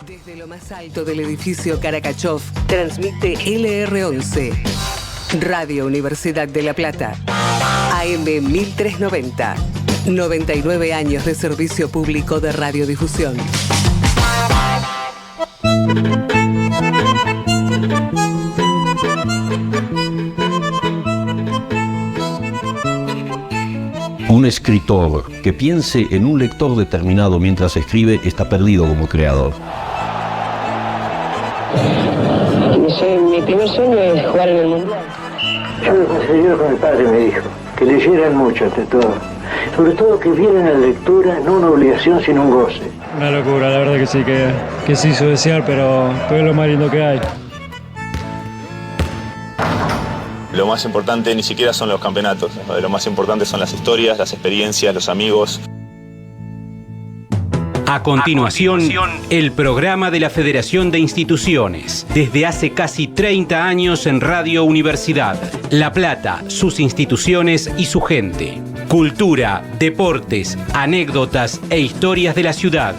Desde lo más alto del edificio Karakachov, transmite LR11, Radio Universidad de La Plata, AM 1390, 99 años de servicio público de radiodifusión. Un escritor que piense en un lector determinado mientras escribe está perdido como creador. Mi primer sueño es jugar en el Mundial. Yo lo conseguí con mi padre, me dijo, que leyeran mucho ante todo. Sobre todo que vieran la lectura no una obligación sino un goce. Una locura, la verdad que sí, que se hizo desear, pero es lo más lindo que hay. Lo más importante ni siquiera son los campeonatos, lo más importante son las historias, las experiencias, los amigos. A continuación, el programa de la Federación de Instituciones, desde hace casi 30 años en Radio Universidad. La Plata, sus instituciones y su gente. Cultura, deportes, anécdotas e historias de la ciudad.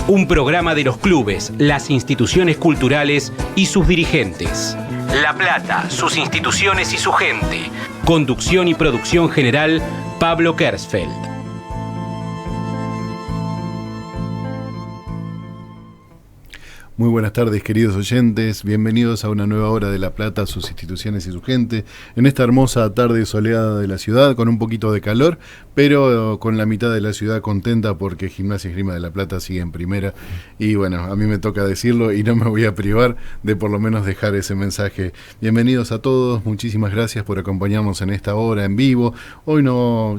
Un programa de los clubes, las instituciones culturales y sus dirigentes. La Plata, sus instituciones y su gente. Conducción y producción general, Pablo Kersfeld. Muy buenas tardes, queridos oyentes. Bienvenidos a una nueva hora de La Plata, sus instituciones y su gente. En esta hermosa tarde soleada de la ciudad, con un poquito de calor, pero con la mitad de la ciudad contenta porque Gimnasia y Esgrima de La Plata sigue en primera. Y bueno, a mí me toca decirlo y no me voy a privar de por lo menos dejar ese mensaje. Bienvenidos a todos, muchísimas gracias por acompañarnos en esta hora en vivo. Hoy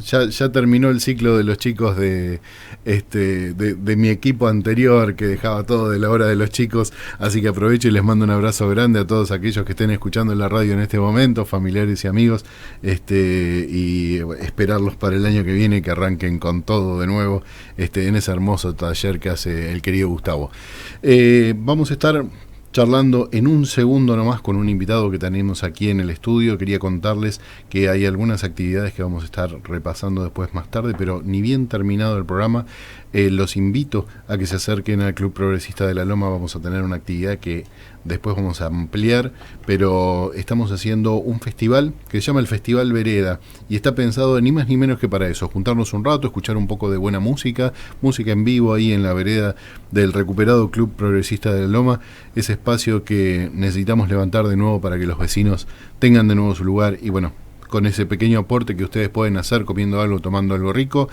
ya terminó el ciclo de los chicos de mi equipo anterior que dejaba todo de la hora de los chicos. Así que aprovecho y les mando un abrazo grande a todos aquellos que estén escuchando en la radio en este momento, familiares y amigos, y esperarlos para el año que viene, que arranquen con todo de nuevo en ese hermoso taller que hace el querido Gustavo. Vamos a estar charlando en un segundo nomás con un invitado que tenemos aquí en el estudio. Quería contarles que hay algunas actividades que vamos a estar repasando después más tarde, pero ni bien terminado el programa, los invito a que se acerquen al Club Progresista de la Loma. Vamos a tener una actividad que después vamos a ampliar, pero estamos haciendo un festival que se llama el Festival Vereda y está pensado ni más ni menos que para eso, juntarnos un rato, escuchar un poco de buena música en vivo ahí en la vereda del recuperado Club Progresista de la Loma, ese espacio que necesitamos levantar de nuevo para que los vecinos tengan de nuevo su lugar. Y bueno, con ese pequeño aporte que ustedes pueden hacer comiendo algo, tomando algo rico,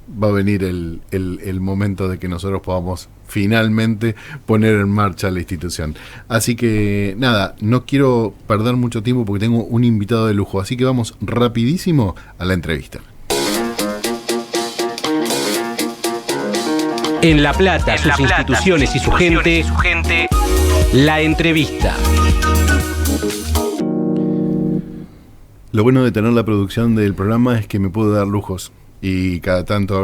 va a venir el momento de que nosotros podamos finalmente poner en marcha la institución. Así que nada, no quiero perder mucho tiempo porque tengo un invitado de lujo, así que vamos rapidísimo a la entrevista. En La Plata, sus instituciones y su gente, la entrevista. Lo bueno de tener la producción del programa es que me puedo dar lujos. Y cada tanto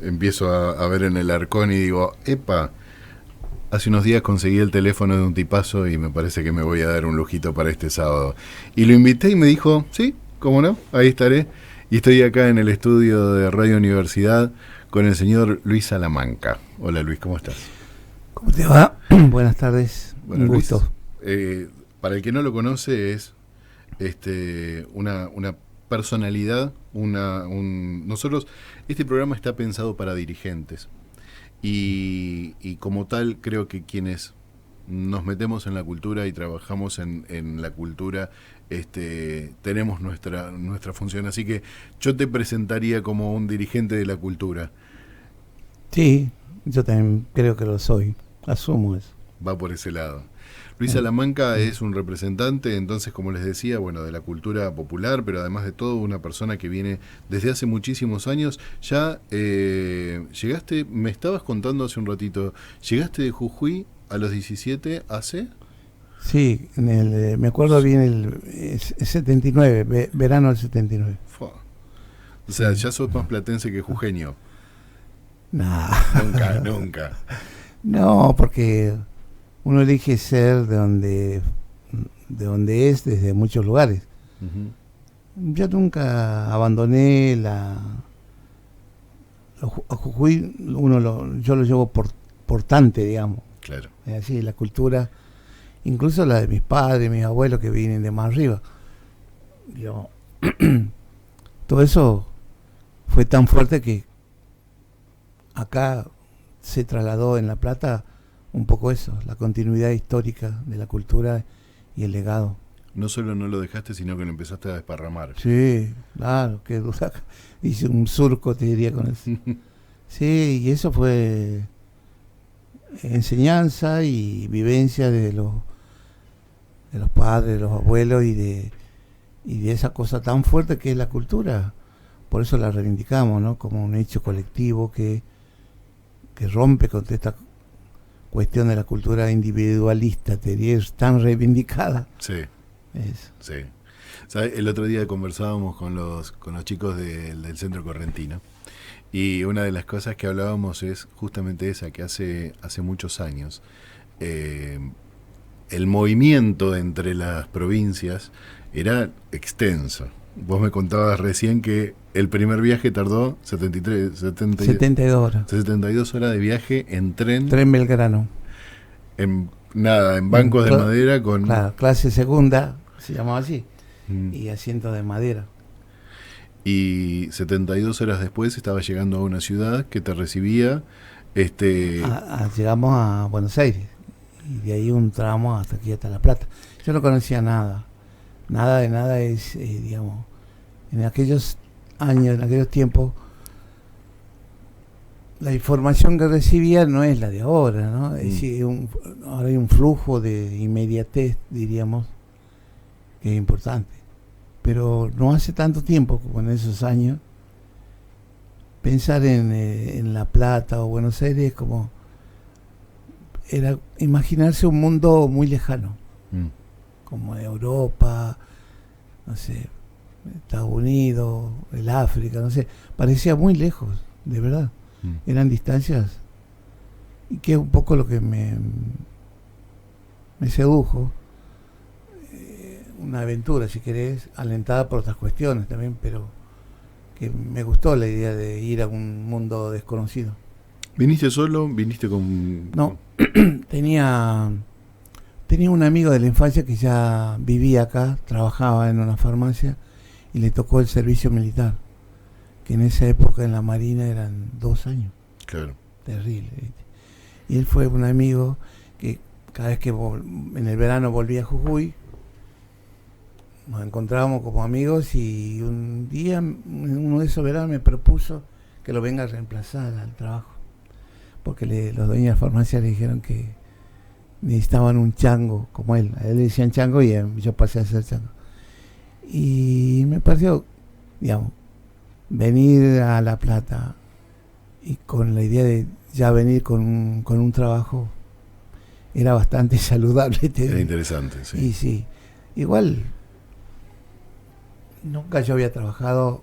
empiezo a ver en el arcón y digo, epa, hace unos días conseguí el teléfono de un tipazo y me parece que me voy a dar un lujito para este sábado. Y lo invité y me dijo, sí, cómo no, ahí estaré. Y estoy acá en el estudio de Radio Universidad con el señor Luis Salamanca. Hola Luis, ¿cómo estás? ¿Cómo te va? Buenas tardes, bueno, un gusto. Luis, para el que no lo conoce es una personalidad, nosotros, este programa está pensado para dirigentes y como tal creo que quienes nos metemos en la cultura y trabajamos en la cultura, tenemos nuestra función, así que yo te presentaría como un dirigente de la cultura. Sí, yo también creo que lo soy, asumo eso. Va por ese lado. Luis Salamanca es un representante, entonces, como les decía, bueno, de la cultura popular, pero además de todo, una persona que viene desde hace muchísimos años. Ya llegaste, me estabas contando hace un ratito, llegaste de Jujuy a los 17 hace... Sí, me acuerdo bien el 79, verano del 79. Fua. O sea, ya sos más platense que jujeño. Nah. Nunca. No, porque uno elige ser de donde es desde muchos lugares. Uh-huh. Yo nunca abandoné a Jujuy, yo lo llevo importante, digamos. Claro. Es así, la cultura, incluso la de mis padres, mis abuelos que vienen de más arriba. Digamos, todo eso fue tan fuerte que acá se trasladó en La Plata un poco eso, la continuidad histórica de la cultura y el legado. No solo no lo dejaste, sino que lo empezaste a desparramar. Sí, claro, que hice un surco, te diría, con eso. Sí, y eso fue enseñanza y vivencia de los padres, de los abuelos y de esa cosa tan fuerte que es la cultura. Por eso la reivindicamos, ¿no? Como un hecho colectivo que rompe con esta cuestión de la cultura individualista, te diría, es tan reivindicada. Sí. Eso. Sí. ¿Sabes? El otro día conversábamos con los chicos del Centro Correntino, y una de las cosas que hablábamos es justamente esa, que hace muchos años el movimiento entre las provincias era extenso. Vos me contabas recién que el primer viaje tardó 72 horas. 72 horas de viaje en tren. Tren Belgrano. En bancos de madera con... Claro, clase segunda, se llamaba así, y asientos de madera. Y 72 horas después estaba llegando a una ciudad que te recibía. Llegamos a Buenos Aires, y de ahí un tramo hasta aquí, hasta La Plata. Yo no conocía nada de nada, digamos, en aquellos años, en aquellos tiempos, la información que recibía no es la de ahora, ¿no? Es decir, ahora hay un flujo de inmediatez, diríamos, que es importante. Pero no hace tanto tiempo, como en esos años, pensar en La Plata o Buenos Aires como era imaginarse un mundo muy lejano, como Europa, no sé, Estados Unidos, el África, no sé, parecía muy lejos, de verdad. Eran distancias, y que es un poco lo que me sedujo, una aventura, si querés, alentada por otras cuestiones también, pero que me gustó la idea de ir a un mundo desconocido. ¿Viniste solo? ¿Viniste con...? No, tenía un amigo de la infancia que ya vivía acá, trabajaba en una farmacia y le tocó el servicio militar, que en esa época en la Marina eran 2 años. Claro. Terrible, ¿viste? Y él fue un amigo que cada vez que en el verano volvía a Jujuy, nos encontrábamos como amigos, y un día, en uno de esos veranos, me propuso que lo venga a reemplazar al trabajo, porque los dueños de la farmacia le dijeron que necesitaban un chango como él. A él le decían chango y yo pasé a ser chango. Y me pareció, digamos, venir a La Plata y con la idea de ya venir con un trabajo era bastante saludable. Era interesante, sí. Y sí, igual nunca yo había trabajado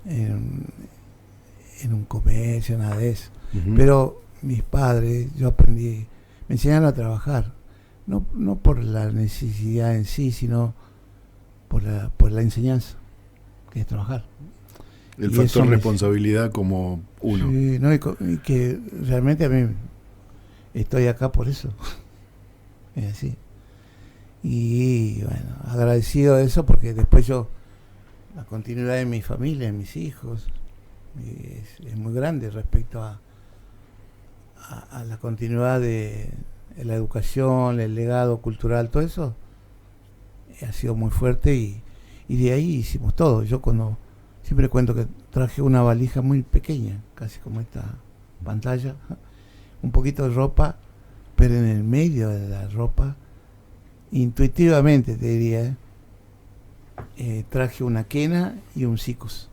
en un comercio, nada de eso. Pero mis padres, yo aprendí, me enseñaron a trabajar, no por la necesidad en sí, sino por la enseñanza, que es trabajar. El factor responsabilidad como uno. Sí, no, y que realmente a mí estoy acá por eso. Es así. Y bueno, agradecido de eso, porque después la continuidad de mi familia, de mis hijos, es muy grande respecto a la continuidad de la educación, el legado cultural, todo eso ha sido muy fuerte, y de ahí hicimos todo. Yo siempre cuento que traje una valija muy pequeña, casi como esta pantalla, un poquito de ropa, pero en el medio de la ropa, intuitivamente te diría, traje una quena y un sicus.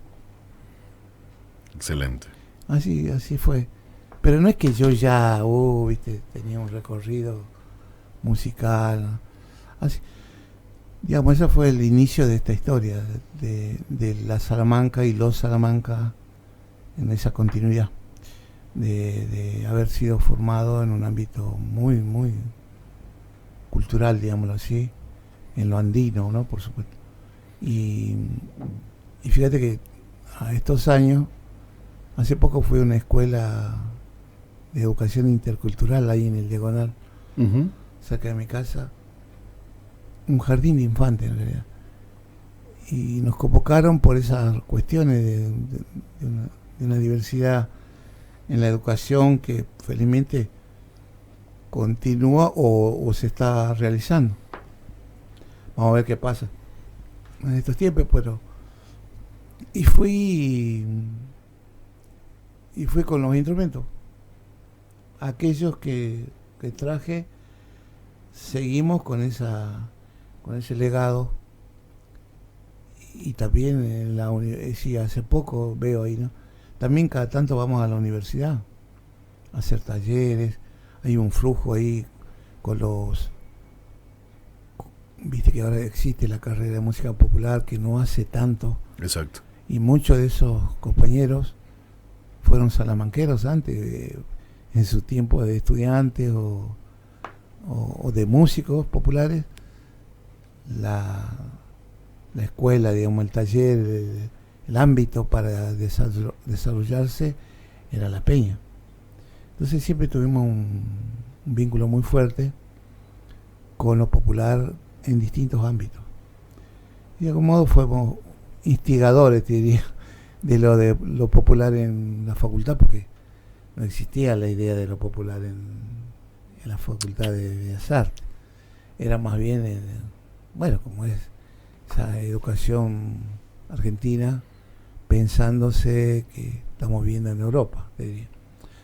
Excelente. Así fue. Pero no es que yo ya, viste, tenía un recorrido musical, así. Digamos, ese fue el inicio de esta historia, de la Salamanca y los Salamanca, en esa continuidad, de haber sido formado en un ámbito muy, muy cultural, digámoslo así, en lo andino, ¿no? Por supuesto. Y fíjate que a estos años, hace poco fui a una escuela educación intercultural ahí en el Diagonal, Uh-huh. cerca de mi casa, un jardín de infantes en realidad. Y nos convocaron por esas cuestiones de una diversidad en la educación que felizmente continúa o se está realizando. Vamos a ver qué pasa en estos tiempos, pero y fui con los instrumentos, aquellos que traje. Seguimos con ese legado, y también en la sí, hace poco veo ahí, ¿no? También cada tanto vamos a la universidad a hacer talleres. Hay un flujo ahí con los, viste que ahora existe la carrera de música popular, que no hace tanto. Exacto. Y muchos de esos compañeros fueron salamanqueros antes, en su tiempo de estudiantes o de músicos populares. La escuela, digamos, el taller, el ámbito para desarrollarse era la peña. Entonces siempre tuvimos un vínculo muy fuerte con lo popular en distintos ámbitos. Y de algún modo fuimos instigadores, te diría, de lo popular en la facultad, porque no existía la idea de lo popular en la Facultad de Bellas Artes. Era más bien, bueno, como es esa educación argentina, pensándose que estamos viviendo en Europa, te diría.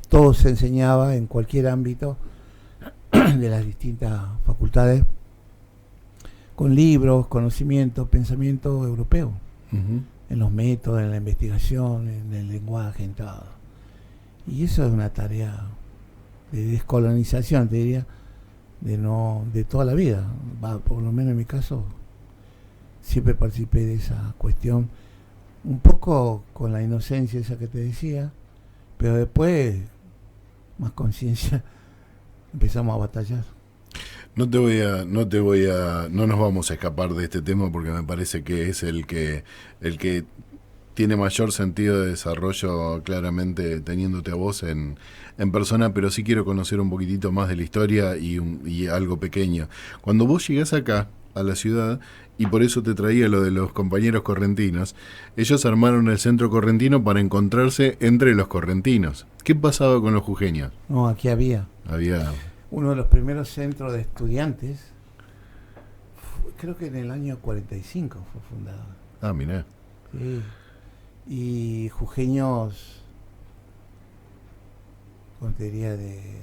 Todo se enseñaba en cualquier ámbito de las distintas facultades, con libros, conocimientos, pensamiento europeo, Uh-huh. en los métodos, en la investigación, en el lenguaje, en todo. Y eso es una tarea de descolonización, te diría, de toda la vida. Por lo menos en mi caso, siempre participé de esa cuestión, un poco con la inocencia esa que te decía, pero después, más conciencia, empezamos a batallar. No nos vamos a escapar de este tema porque me parece que es el que tiene mayor sentido de desarrollo, claramente teniéndote a vos en persona, pero sí quiero conocer un poquitito más de la historia y algo pequeño. Cuando vos llegás acá, a la ciudad, y por eso te traía lo de los compañeros correntinos, ellos armaron el centro correntino para encontrarse entre los correntinos. ¿Qué pasaba con los jujeños? No, aquí había uno de los primeros centros de estudiantes, creo que en el año 45 fue fundado. Ah, mirá. Sí. Y jujeños, como te diría, de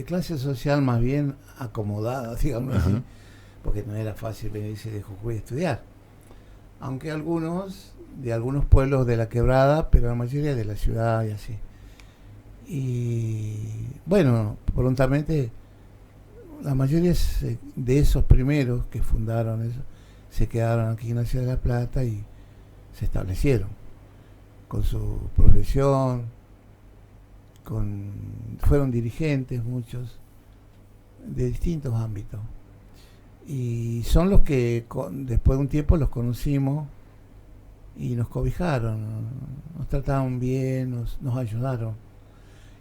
clase social más bien acomodada, digamos así, porque no era fácil venirse de Jujuy a estudiar. Aunque algunos, de algunos pueblos de la quebrada, pero la mayoría de la ciudad y así. Y bueno, prontamente la mayoría de esos primeros que fundaron eso se quedaron aquí en la ciudad de La Plata y se establecieron con su profesión, fueron dirigentes muchos de distintos ámbitos, y son los que después de un tiempo los conocimos y nos cobijaron, nos trataron bien, nos ayudaron.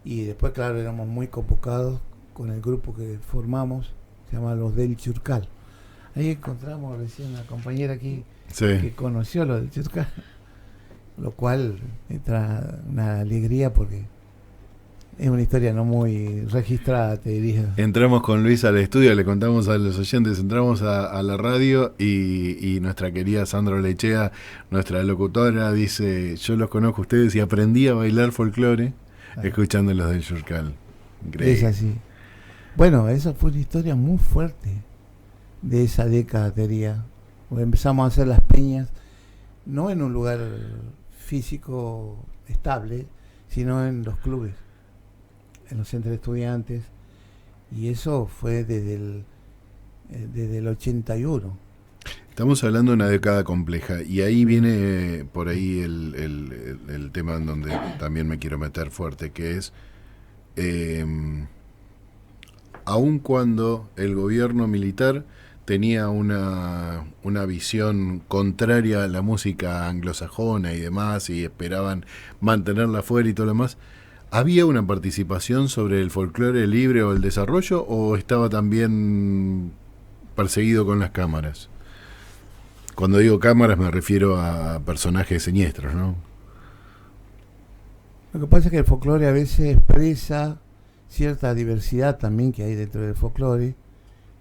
Y después, claro, éramos muy convocados con el grupo que formamos, se llama Los del Churcal. Ahí encontramos recién una compañera aquí que conoció lo del Churcal, lo cual entra una alegría porque es una historia no muy registrada, te diría. Entramos con Luis al estudio, le contamos a los oyentes, entramos a la radio y nuestra querida Sandra Lechea, nuestra locutora, dice: yo los conozco a ustedes y aprendí a bailar folclore escuchando los del Churcal. Increíble. Es así. Bueno, esa fue una historia muy fuerte de esa década, te diría. Empezamos a hacer las peñas, no en un lugar físico estable, sino en los clubes, en los centros de estudiantes, y eso fue desde el 81. Estamos hablando de una década compleja y ahí viene por ahí el tema en donde también me quiero meter fuerte, que es aun cuando el gobierno militar tenía una visión contraria a la música anglosajona y demás, y esperaban mantenerla fuera y todo lo demás. ¿Había una participación sobre el folclore libre o el desarrollo, o estaba también perseguido con las cámaras? Cuando digo cámaras me refiero a personajes siniestros, ¿no? Lo que pasa es que el folclore a veces expresa cierta diversidad también que hay dentro del folclore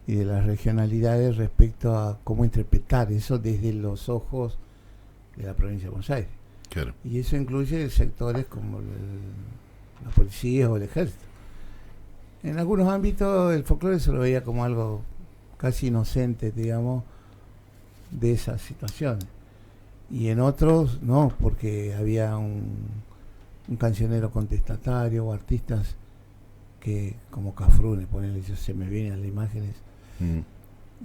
y de las regionalidades respecto a cómo interpretar eso desde los ojos de la provincia de Buenos Aires. Claro. Y eso incluye sectores como la policía o el ejército. En algunos ámbitos el folclore se lo veía como algo casi inocente, digamos, de esas situaciones. Y en otros no, porque había un cancionero contestatario o artistas que, como Cafrune, ponele, se me vienen las imágenes,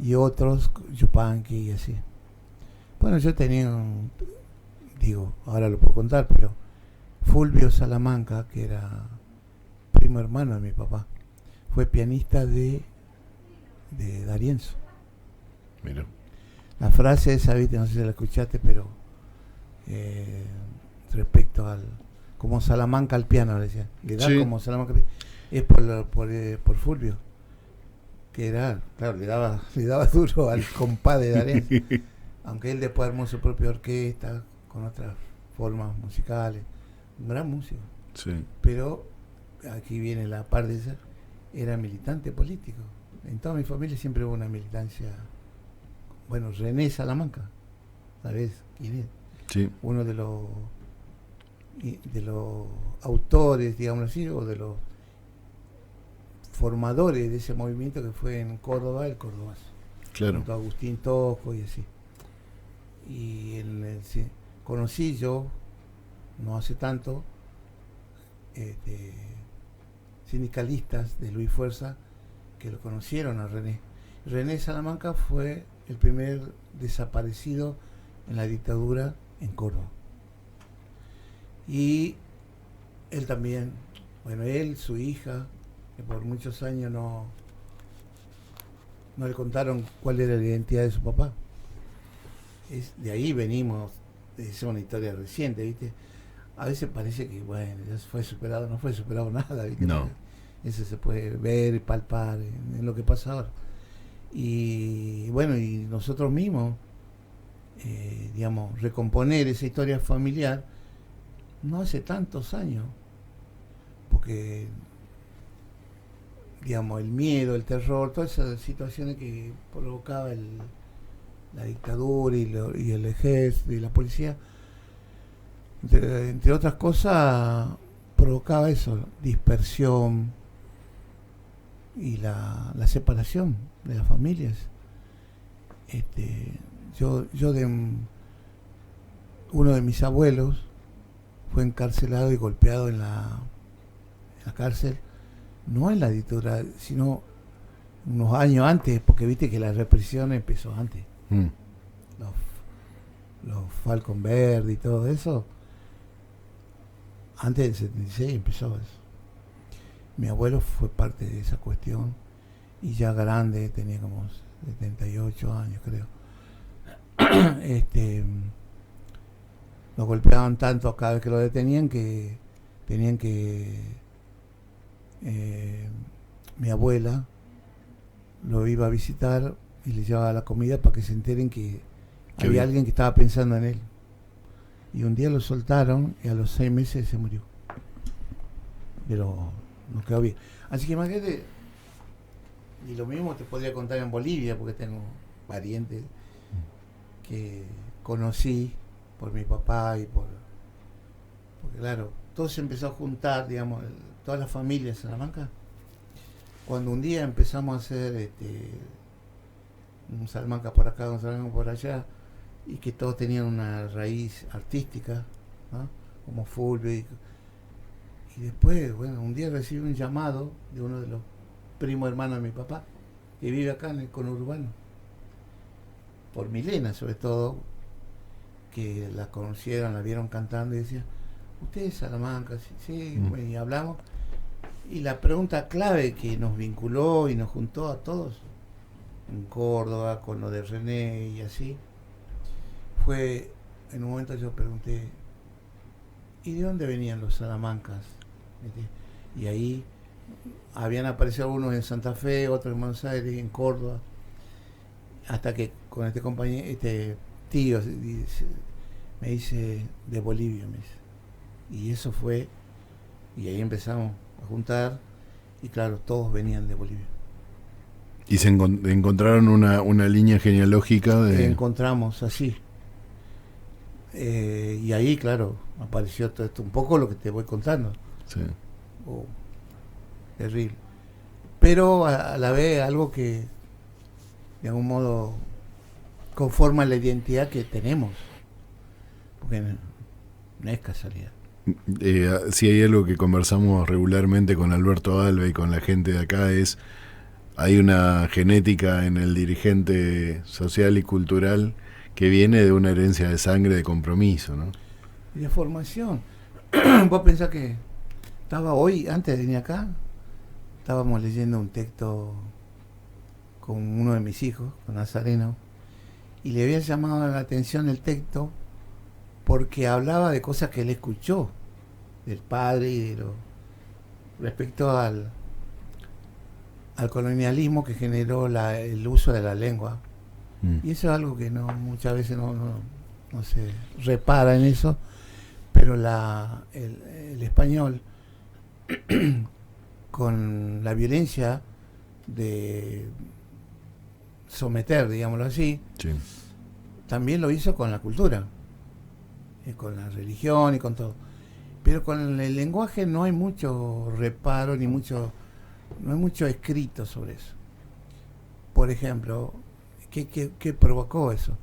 y otros, Yupanqui y así. Bueno, yo tenía ahora lo puedo contar, pero Fulvio Salamanca, que era primo hermano de mi papá, fue pianista de D'Arienzo. Mira. La frase esa, ¿viste? No sé si la escuchaste, pero respecto al como Salamanca al piano, le decía, le da sí. Como Salamanca al piano, es por Fulvio, que era, claro, le daba duro al compadre de D'Arienzo, aunque él después armó su propia orquesta con otras formas musicales, un gran músico. Sí. Pero aquí viene la parte de ser, era militante político. En toda mi familia siempre hubo una militancia. Bueno, René Salamanca, ¿sabés quién es? Sí. Uno de los autores, digamos así, o de los formadores de ese movimiento que fue en Córdoba, el Cordobazo. Claro. Junto a Agustín Tosco y así. Y conocí yo, no hace tanto, sindicalistas de Luis Fuerza que lo conocieron a René. René Salamanca fue el primer desaparecido en la dictadura en Córdoba. Y él también, bueno, él, su hija, que por muchos años no le contaron cuál era la identidad de su papá. De ahí venimos, es una historia reciente, ¿viste? A veces parece que, bueno, ya fue superado, no fue superado nada, ¿viste? No. Eso se puede ver y palpar en lo que pasa ahora. Y bueno, y nosotros mismos, digamos, recomponer esa historia familiar no hace tantos años, porque, digamos, el miedo, el terror, todas esas situaciones que provocaba la dictadura y el ejército y la policía, entre otras cosas, provocaba eso, dispersión y la separación de las familias. Yo uno de mis abuelos fue encarcelado y golpeado en la cárcel, no en la dictadura, sino unos años antes, porque viste que la represión empezó antes. Los Falcon Verde y todo eso, antes del 76 empezó eso. Mi abuelo fue parte de esa cuestión y ya grande, tenía como 78 años creo. Lo golpeaban tanto cada vez que lo detenían que tenían que mi abuela lo iba a visitar y le llevaba la comida para que se enteren que había alguien que estaba pensando en él. Y un día lo soltaron y a los 6 meses se murió. Pero no quedó bien. Así que imagínate, y lo mismo te podría contar en Bolivia, porque tengo parientes que conocí por mi papá y porque claro, todo se empezó a juntar, digamos, todas las familias de Salamanca. Cuando un día empezamos a hacer un Salamanca por acá, un Salamanca por allá, y que todos tenían una raíz artística, ¿no? Como Fulvio y después, bueno, un día recibí un llamado de uno de los primos hermanos de mi papá, que vive acá en el conurbano, por Milena sobre todo, que la conocieron, la vieron cantando y decían, ¿usted es Salamanca? Sí, bueno, y hablamos. Y la pregunta clave que nos vinculó y nos juntó a todos en Córdoba, con lo de René y así, fue, en un momento yo pregunté, ¿y de dónde venían los salamancas? Y ahí habían aparecido algunos en Santa Fe, otros en Buenos Aires, en Córdoba, hasta que con este compañero, este tío, me dice, de Bolivia, me dice. Y eso fue, y ahí empezamos a juntar, y claro, todos venían de Bolivia. Y se encontraron una línea genealógica de... Encontramos así. Y ahí, claro, apareció todo esto, un poco lo que te voy contando. Sí. Terrible. Pero a la vez algo que de algún modo conforma la identidad que tenemos. Porque no es casualidad. Si hay algo que conversamos regularmente con Alberto Alba y con la gente de acá es, hay una genética en el dirigente social y cultural que viene de una herencia de sangre, de compromiso, ¿no? Y de formación. Vos pensás que estaba hoy, antes de venir acá, estábamos leyendo un texto con uno de mis hijos, con Nazareno, y le había llamado la atención el texto porque hablaba de cosas que él escuchó del padre y de lo respecto al colonialismo que generó el uso de la lengua. Y eso es algo que muchas veces no se repara en eso, pero el español con la violencia de someter, digámoslo así, sí, también lo hizo con la cultura, con la religión y con todo. Pero con el lenguaje no hay mucho reparo no hay mucho escrito sobre eso. Por ejemplo, ¿qué provocó eso?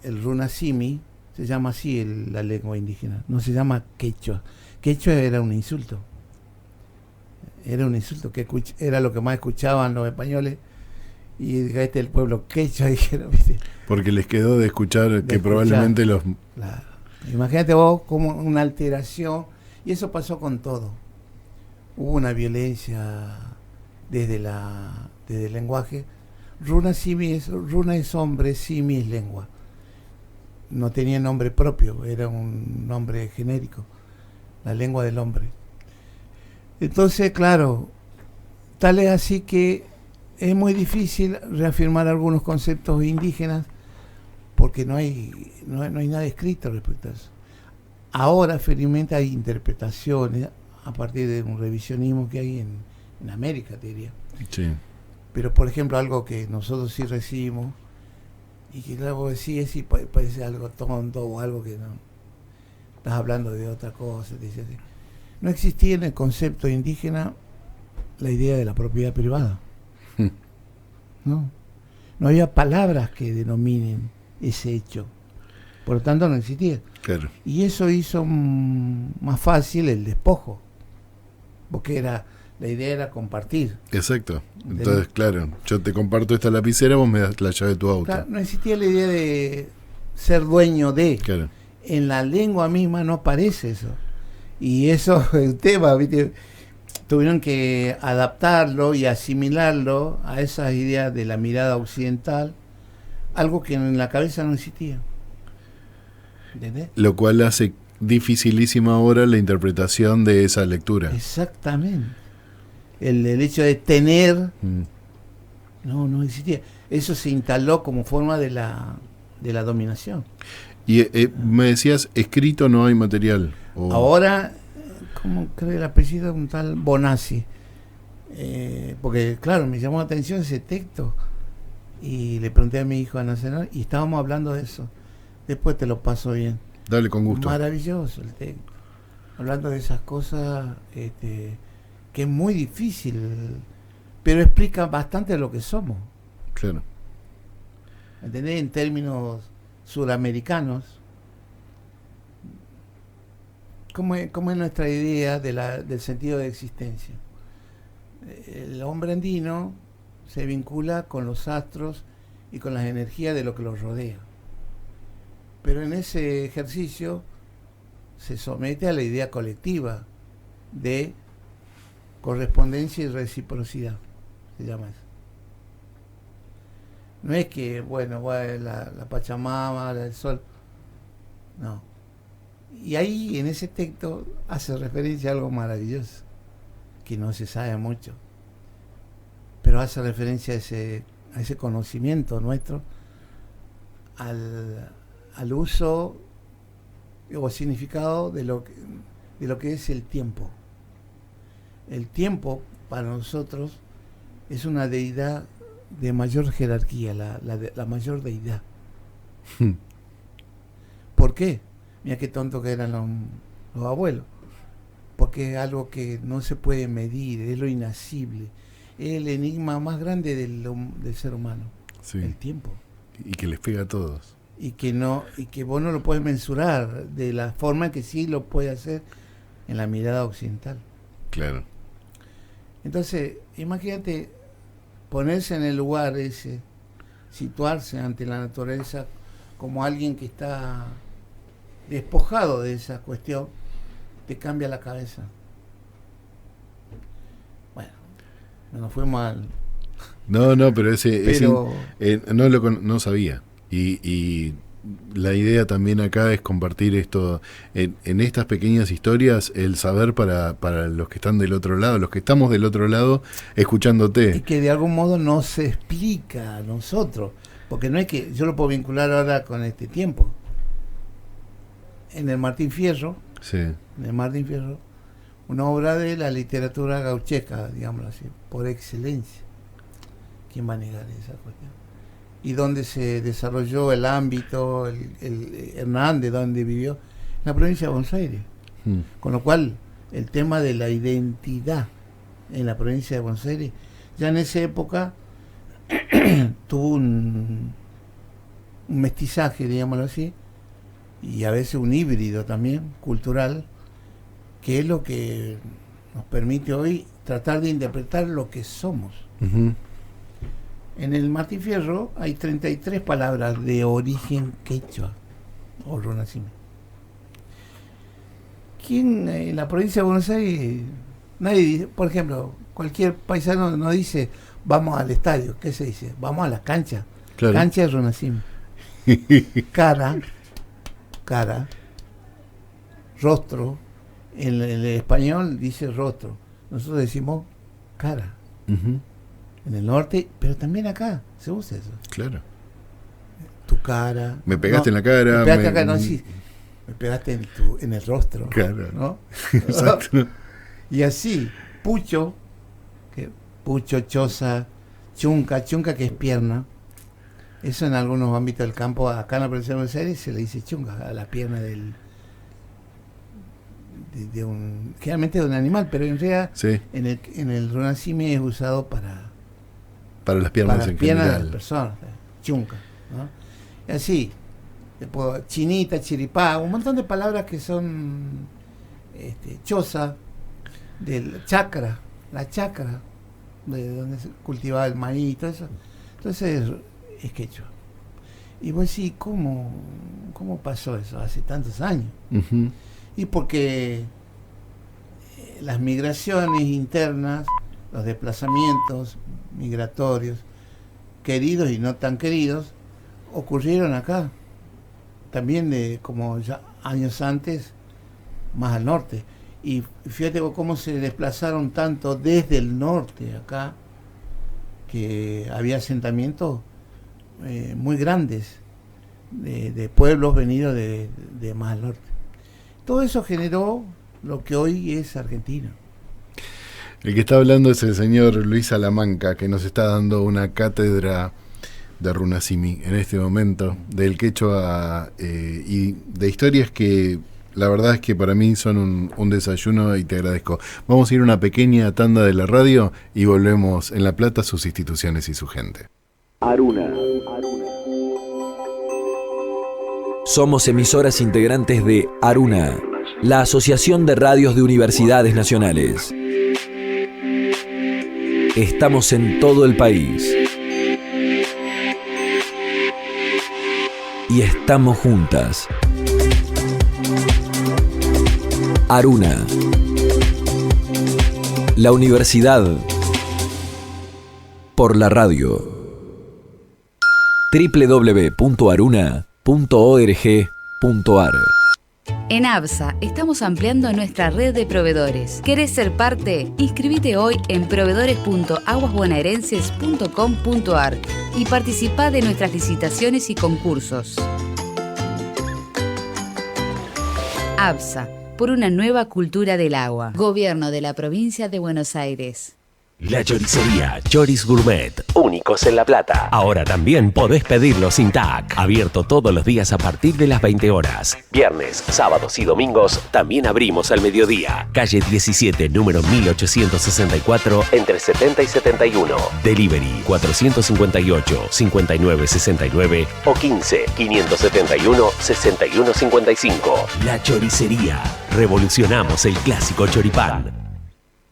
El runasimi se llama así la lengua indígena, no se llama quechua. Quechua era un insulto. Era un insulto, que era lo que más escuchaban los españoles. Y este el pueblo quechua, dijeron, ¿viste? Porque les quedó de escuchar probablemente los... Claro. Imagínate vos como una alteración, y eso pasó con todo. Hubo una violencia desde el lenguaje. Runa es hombre, simi es lengua. No tenía nombre propio, era un nombre genérico, la lengua del hombre. Entonces, claro, tal es así que es muy difícil reafirmar algunos conceptos indígenas porque no hay nada escrito respecto a eso. Ahora, felizmente, hay interpretaciones a partir de un revisionismo que hay en América, te diría. Sí. Pero, por ejemplo, algo que nosotros sí recibimos y que luego decís, sí, parece algo tonto o algo que no estás hablando de otra cosa, te dice así. No existía en el concepto indígena la idea de la propiedad privada. No había palabras que denominen ese hecho. Por lo tanto, no existía. Claro. Y eso hizo más fácil el despojo. Porque la idea era compartir. Exacto. Entonces, claro, yo te comparto esta lapicera, vos me das la llave de tu auto. Claro, no existía la idea de ser dueño de. Claro. En la lengua misma no aparece eso. Y eso es el tema, ¿viste? Tuvieron que adaptarlo y asimilarlo a esas ideas de la mirada occidental, algo que en la cabeza no existía. ¿Entendés? Lo cual hace dificilísima ahora la interpretación de esa lectura. Exactamente. El hecho de tener no existía. Eso se instaló como forma de la dominación. Y me decías, escrito no hay material. Ahora, ¿cómo creo el apellido? Un tal Bonassi. Porque, claro, me llamó la atención ese texto. Y le pregunté a mi hijo, a Nacional, y estábamos hablando de eso. Después te lo paso bien. Dale, con gusto. Maravilloso el texto. Hablando de esas cosas que es muy difícil, pero explica bastante lo que somos. Claro. ¿Entendés? En términos suramericanos, ¿cómo es nuestra idea del sentido de existencia? El hombre andino se vincula con los astros y con las energías de lo que los rodea. Pero en ese ejercicio se somete a la idea colectiva de correspondencia y reciprocidad, se llama eso. No es que, bueno, la Pachamama, el sol. No. Y ahí, en ese texto, hace referencia a algo maravilloso, que no se sabe mucho, pero hace referencia a ese conocimiento nuestro, al uso o significado de lo que es el tiempo. El tiempo, para nosotros, es una deidad de mayor jerarquía, la mayor deidad. ¿Por qué? Mira qué tonto que eran los abuelos. Porque es algo que no se puede medir, es lo inacible. Es el enigma más grande del ser humano. Sí. El tiempo. Y que les pega a todos. Y que vos no lo puedes mensurar de la forma que sí lo puede hacer en la mirada occidental. Claro. Entonces, imagínate ponerse en el lugar ese, situarse ante la naturaleza como alguien que está despojado de esa cuestión, te cambia la cabeza. Bueno, nos fuimos al... No, pero no sabía. Y la idea también acá es compartir esto en estas pequeñas historias, el saber para los que están del otro lado, los que estamos del otro lado escuchándote. Y que de algún modo no se explica a nosotros, porque no es que yo lo puedo vincular ahora con este tiempo. En el Martín Fierro, una obra de la literatura gauchesca, digámoslo así, por excelencia. ¿Quién va a negar esa cuestión? Y donde se desarrolló el ámbito, el Hernández, donde vivió, en la provincia de Buenos Aires. Con lo cual, el tema de la identidad en la provincia de Buenos Aires, ya en esa época tuvo un mestizaje, digámoslo así, y a veces un híbrido también, cultural, que es lo que nos permite hoy tratar de interpretar lo que somos. En el Martín Fierro hay 33 palabras de origen quechua o runasimi. ¿Quién en la provincia de Buenos Aires? Nadie dice, por ejemplo, cualquier paisano no dice vamos al estadio. ¿Qué se dice? Vamos a la cancha. Claro. Cancha de runasimi. Cara, rostro. En el español dice rostro. Nosotros decimos cara. En el norte, pero también acá se usa eso. Claro. Tu cara. Me pegaste en la cara. Me pegaste acá, no, sí. Me pegaste en el rostro. Claro. ¿No? Exacto. Y así, pucho, choza, chunca que es pierna. Eso en algunos ámbitos del campo, acá en la provincia de Buenos Aires se le dice chunca a la pierna generalmente de un animal, pero en realidad sí. en el runasimi es usado para las piernas en general. De las personas, chunca, ¿no? Y así, después, chinita, chiripá, un montón de palabras que son choza, del chacra, la chacra, de donde se cultivaba el maíz y todo eso. Entonces es quechua. Y vos decís, ¿cómo pasó eso hace tantos años? Y porque las migraciones internas, los desplazamientos migratorios, queridos y no tan queridos, ocurrieron acá. También como ya años antes, más al norte. Y fíjate cómo se desplazaron tanto desde el norte acá, que había asentamientos muy grandes de pueblos venidos de más al norte. Todo eso generó lo que hoy es Argentina. El que está hablando es el señor Luis Salamanca, que nos está dando una cátedra de runasimi en este momento, del quechua y de historias que la verdad es que para mí son un desayuno y te agradezco. Vamos a ir a una pequeña tanda de la radio y volvemos en La Plata, sus instituciones y su gente. Aruna. Somos emisoras integrantes de Aruna, la Asociación de Radios de Universidades Nacionales. Estamos en todo el país. Y estamos juntas. Aruna. La universidad por la radio. www.aruna.org.ar. En ABSA estamos ampliando nuestra red de proveedores. ¿Querés ser parte? Inscribite hoy en proveedores.aguasbonaerenses.com.ar y participá de nuestras licitaciones y concursos. ABSA, por una nueva cultura del agua. Gobierno de la Provincia de Buenos Aires. La choricería Choris Gourmet, únicos en La Plata. Ahora también podés pedirlo sin TAC. Abierto todos los días a partir de las 20 horas. Viernes, sábados y domingos también abrimos al mediodía. Calle 17, número 1864, entre 70 y 71. Delivery 458-5969 o 15-571-6155. La choricería. Revolucionamos el clásico choripán.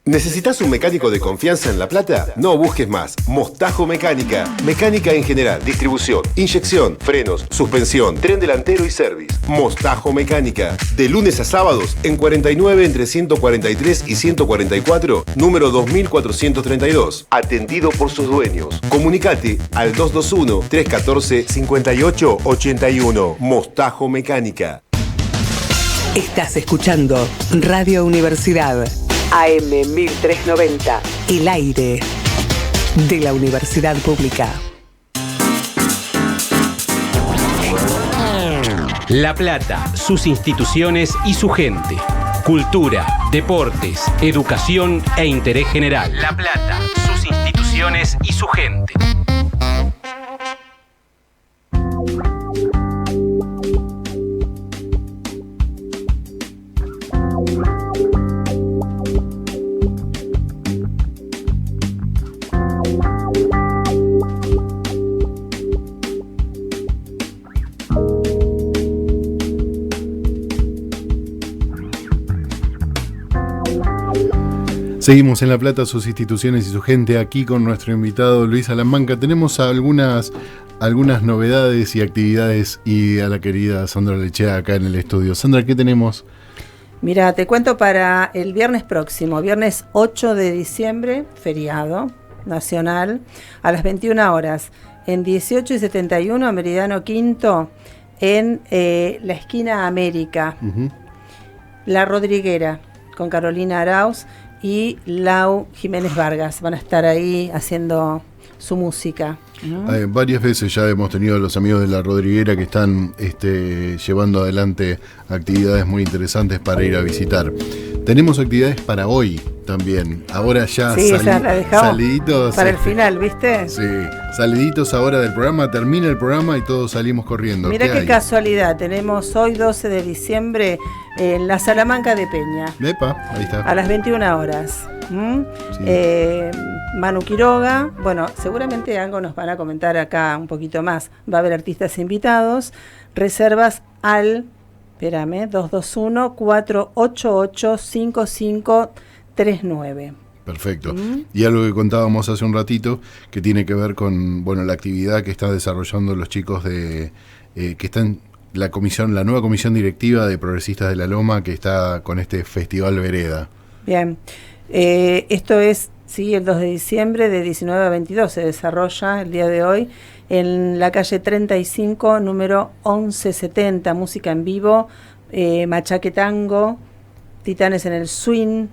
¿Necesitas un mecánico de confianza en La Plata? No busques más. Mostajo Mecánica. Mecánica en general, distribución, inyección, frenos, suspensión, tren delantero y service. Mostajo Mecánica. De lunes a sábados en 49 entre 143 y 144, número 2432. Atendido por sus dueños. Comunicate al 221-314-5881. Mostajo Mecánica. Estás escuchando Radio Universidad. AM 1390, el aire de la Universidad Pública. La Plata, sus instituciones y su gente. Cultura, deportes, educación e interés general. La Plata, sus instituciones y su gente. Seguimos en La Plata, sus instituciones y su gente, aquí con nuestro invitado Luis Salamanca. Tenemos algunas novedades y actividades y a la querida Sandra Lechea acá en el estudio. Sandra, ¿qué tenemos? Mira, te cuento para el viernes próximo, viernes 8 de diciembre, feriado nacional, a las 21 horas, en 18 y 71, Meridiano Quinto, en la esquina América, La Rodriguera, con Carolina Arauz y Lau Jiménez Vargas. Van a estar ahí haciendo su música. Varias veces ya hemos tenido a los amigos de La Rodriguera que están llevando adelante actividades muy interesantes para ir a visitar. Tenemos actividades para hoy también. Ahora ya saliditos para el final, ¿viste? Sí, saliditos ahora del programa. Termina el programa y todos salimos corriendo. Mira qué casualidad. Tenemos hoy 12 de diciembre en la Salamanca de Peña. Epa, ahí está. A las 21 horas. Sí. Manu Quiroga, bueno, seguramente algo nos van a comentar acá un poquito más. Va a haber artistas invitados. Reservas al 221-488-5539. Perfecto. Y algo que contábamos hace un ratito que tiene que ver con la actividad que están desarrollando los chicos de que están la nueva comisión directiva de Progresistas de la Loma, que está con este Festival Vereda. Bien. Esto es el 2 de diciembre de 19 a 22 se desarrolla el día de hoy en la calle 35, número 1170, música en vivo, Machaque Tango, Titanes en el Swing,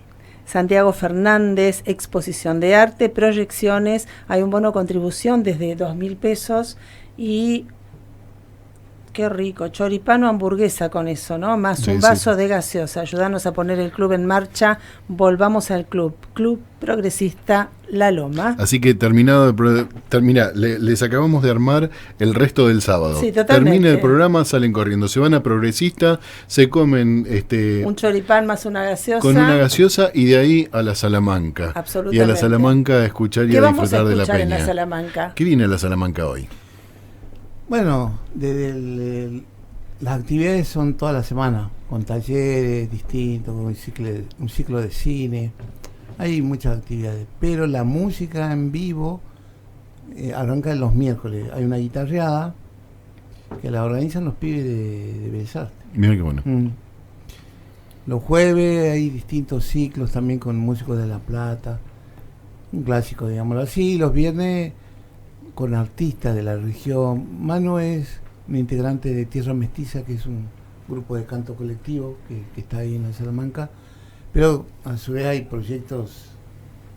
Santiago Fernández, exposición de arte, proyecciones, hay un bono contribución desde 2.000 pesos y qué rico, choripán o hamburguesa con eso, ¿no? Más un vaso de gaseosa. Ayúdanos a poner el club en marcha. Volvamos al club. Club Progresista La Loma. Así que les acabamos de armar el resto del sábado. Sí, totalmente. Termina el programa, salen corriendo. Se van a Progresista, se comen un choripán más una gaseosa. Con una gaseosa y de ahí a la Salamanca. Absolutamente. Y a la Salamanca a escuchar y a disfrutar de la peña. En la Salamanca? ¿Qué viene a la Salamanca hoy? Bueno, las actividades son toda la semana, con talleres distintos, con un ciclo de cine. Hay muchas actividades, pero la música en vivo arranca los miércoles. Hay una guitarreada que la organizan los pibes de Bellas Artes. Mira qué bueno. Los jueves hay distintos ciclos también con músicos de La Plata, un clásico, digámoslo así. Los viernes con artistas de la región. Manu es un integrante de Tierra Mestiza, que es un grupo de canto colectivo que está ahí en la Salamanca, pero a su vez hay proyectos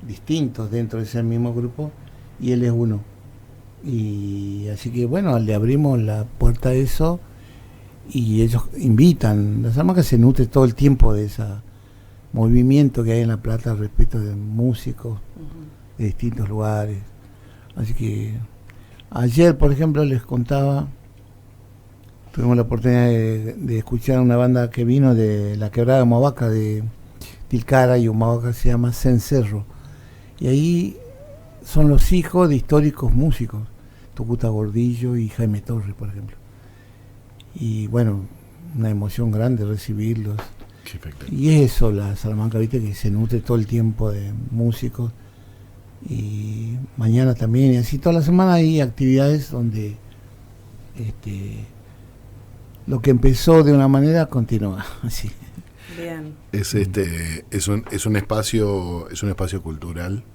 distintos dentro de ese mismo grupo y él es uno. Y así que bueno, le abrimos la puerta a eso y ellos invitan. La Salamanca se nutre todo el tiempo de ese movimiento que hay en La Plata respecto de músicos de distintos lugares. Así que ayer, por ejemplo, les contaba, tuvimos la oportunidad de escuchar una banda que vino de la Quebrada de Humahuaca, de Tilcara y Humahuaca, se llama Cencerro. Y ahí son los hijos de históricos músicos, Tucuta Gordillo y Jaime Torres, por ejemplo. Y bueno, una emoción grande recibirlos. Y eso, la Salamanca, viste, que se nutre todo el tiempo de músicos. Y mañana también, y así toda la semana hay actividades donde lo que empezó de una manera continúa así. Bien. Es un espacio cultural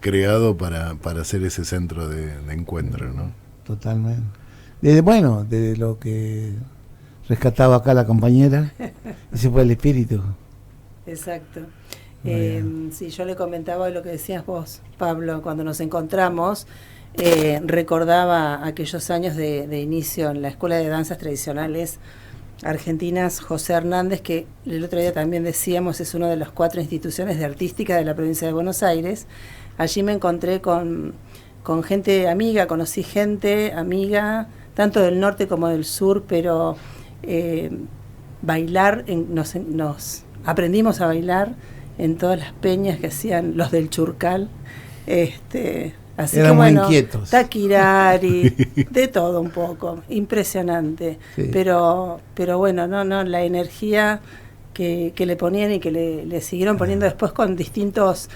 creado para hacer ese centro de encuentro, ¿no? Totalmente. Desde lo que rescataba acá la compañera, ese fue el espíritu. Exacto. Sí, yo le comentaba lo que decías vos, Pablo, cuando nos encontramos, recordaba aquellos años de inicio en la Escuela de Danzas Tradicionales Argentinas José Hernández, que el otro día también decíamos es una de las 4 instituciones de artística de la provincia de Buenos Aires. Allí me encontré con gente amiga, conocí gente amiga, tanto del norte como del sur, pero bailar, nos aprendimos a bailar en todas las peñas que hacían los del Churcal, así éramos que bueno, inquietos. Taquirari, de todo un poco, impresionante, sí. pero bueno, no, la energía que le ponían y que le siguieron poniendo después con distintos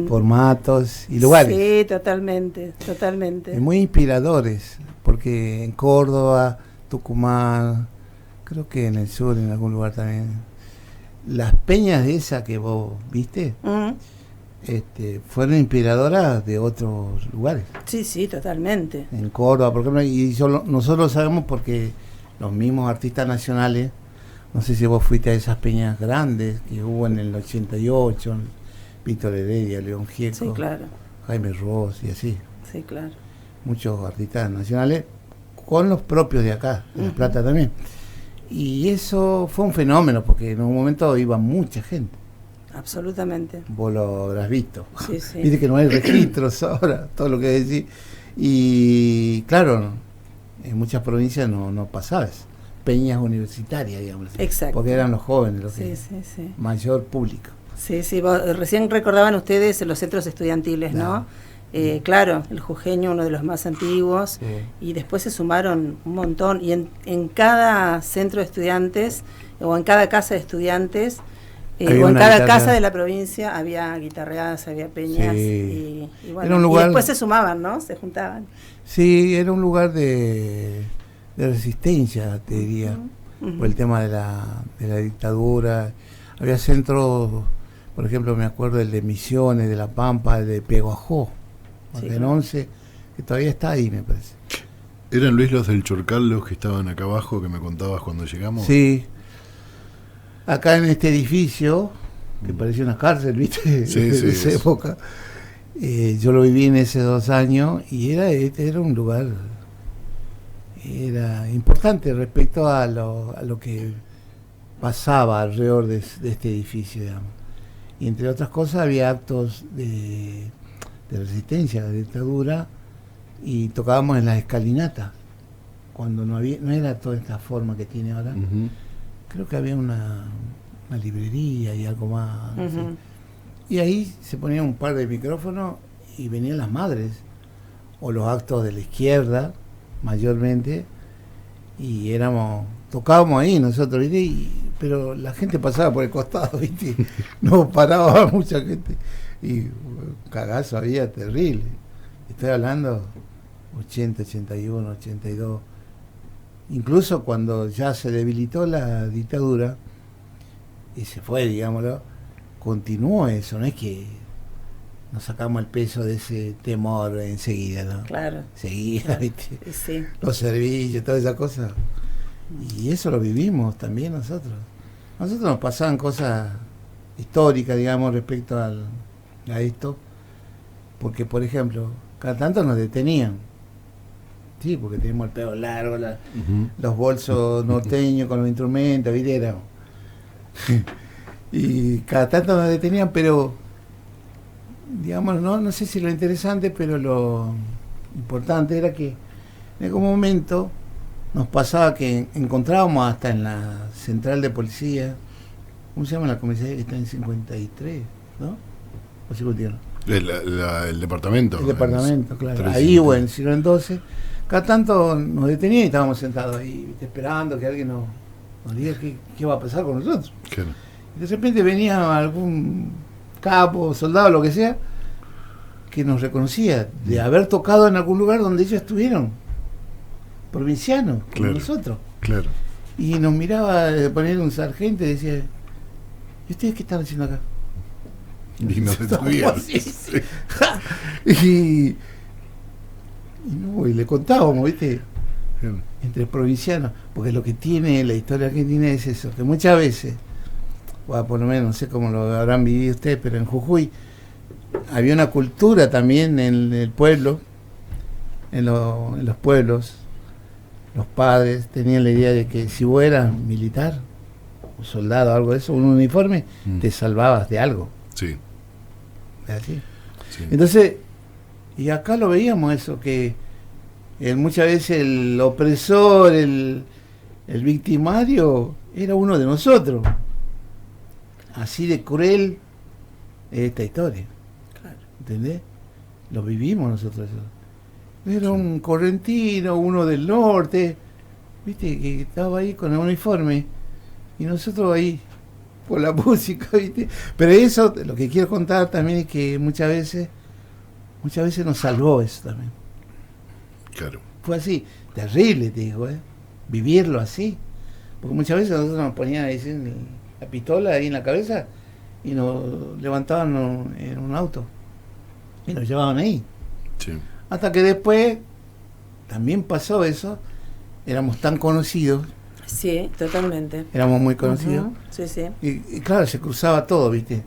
formatos y lugares. Sí, totalmente. Muy inspiradores, porque en Córdoba, Tucumán, creo que en el sur, en algún lugar también, las peñas de esa que vos viste, fueron inspiradoras de otros lugares. Sí, totalmente. En Córdoba, por ejemplo, y nosotros sabemos porque los mismos artistas nacionales, no sé si vos fuiste a esas peñas grandes que hubo en el 88, Víctor Heredia, León Gieco, sí, claro. Jaime Ross y así. Sí, claro. Muchos artistas nacionales con los propios de acá, de La Plata también. Y eso fue un fenómeno, porque en un momento iba mucha gente. Absolutamente. Vos lo habrás visto. Sí. Viste que no hay registros ahora, todo lo que decís. Y claro, en muchas provincias no pasabas. Peñas universitarias, digamos. Exacto. Porque eran los jóvenes los que sí. Mayor público. Sí, recién recordaban ustedes los centros estudiantiles, ¿no? Claro, el jujeño, uno de los más antiguos, y después se sumaron un montón, y en cada centro de estudiantes, o en cada casa de estudiantes, o en cada casa de la provincia, había guitarreadas, había peñas, y bueno, era un lugar, y después se sumaban, ¿no? Se juntaban. Sí, era un lugar de resistencia, te diría, por el tema de la dictadura. Había centros, por ejemplo, me acuerdo el de Misiones, de La Pampa, el de Peguajó, en 11, que todavía está ahí, me parece. ¿Eran, Luis, los del Churcal los que estaban acá abajo, que me contabas cuando llegamos? Sí. Acá en este edificio, que parecía una cárcel, ¿viste? Sí, de esa época. Yo lo viví en esos 2 años y era un lugar importante respecto a lo que pasaba alrededor de este edificio, digamos. Y entre otras cosas había actos de resistencia a la dictadura, y tocábamos en las escalinatas cuando no era toda esta forma que tiene ahora. Creo que había una librería y algo más, y ahí se ponían un par de micrófonos y venían las madres o los actos de la izquierda mayormente, y tocábamos ahí nosotros, ¿viste? Pero la gente pasaba por el costado, ¿viste? No paraba mucha gente. Y cagazo había terrible. Estoy hablando 80, 81, 82. Incluso cuando ya se debilitó la dictadura y se fue, digámoslo, continuó eso. No es que nos sacamos el peso de ese temor enseguida, ¿no? Claro. Seguida, ¿viste? Sí. Los servicios, todas esas cosas. Y eso lo vivimos también nosotros. Nosotros nos pasaban cosas históricas, digamos, respecto a esto. Porque, por ejemplo, cada tanto nos detenían. Sí, porque tenemos el pelo largo, los bolsos norteños con los instrumentos, ¿viste? Éramos. Y cada tanto nos detenían, pero digamos, no sé si lo interesante, pero lo importante era que en algún momento nos pasaba que encontrábamos hasta en la central de policía, ¿cómo se llama la comisaría que está en 53, ¿no? O 51. El departamento. El departamento, claro. 3, ahí o en siglo XII, cada tanto nos detenían y estábamos sentados ahí, ¿viste? Esperando que alguien nos diga qué va a pasar con nosotros. Claro. Y de repente venía algún capo, soldado, lo que sea, que nos reconocía de haber tocado en algún lugar donde ellos estuvieron, provincianos, como claro, nosotros. Claro. Y nos miraba de poner un sargento y decía, ¿y ustedes qué están haciendo acá? Y nos detuvieron. y le contábamos, ¿viste? Bien. Entre provincianos, porque lo que tiene la historia argentina es eso, que muchas veces, bueno, por lo menos no sé cómo lo habrán vivido ustedes, pero en Jujuy había una cultura también en el pueblo, en los pueblos. Los padres tenían la idea de que si vos eras militar, un soldado, algo de eso, un uniforme, te salvabas de algo. Sí. ¿Así? Sí. Entonces, y acá lo veíamos eso, que muchas veces el opresor, el victimario, era uno de nosotros. Así de cruel es esta historia. Claro. ¿Entendés? Lo vivimos nosotros eso. Era un correntino, uno del norte, viste, que estaba ahí con el uniforme, y nosotros ahí, por la música, viste. Pero eso, lo que quiero contar también es que muchas veces nos salvó eso también. Claro. Fue así, terrible, te digo, vivirlo así. Porque muchas veces nosotros nos ponían ahí la pistola ahí en la cabeza y nos levantaban en un auto y nos llevaban ahí. Sí. Hasta que después también pasó eso, éramos tan conocidos. Sí, totalmente. Éramos muy conocidos. Sí, sí. Y claro, se cruzaba todo, ¿viste?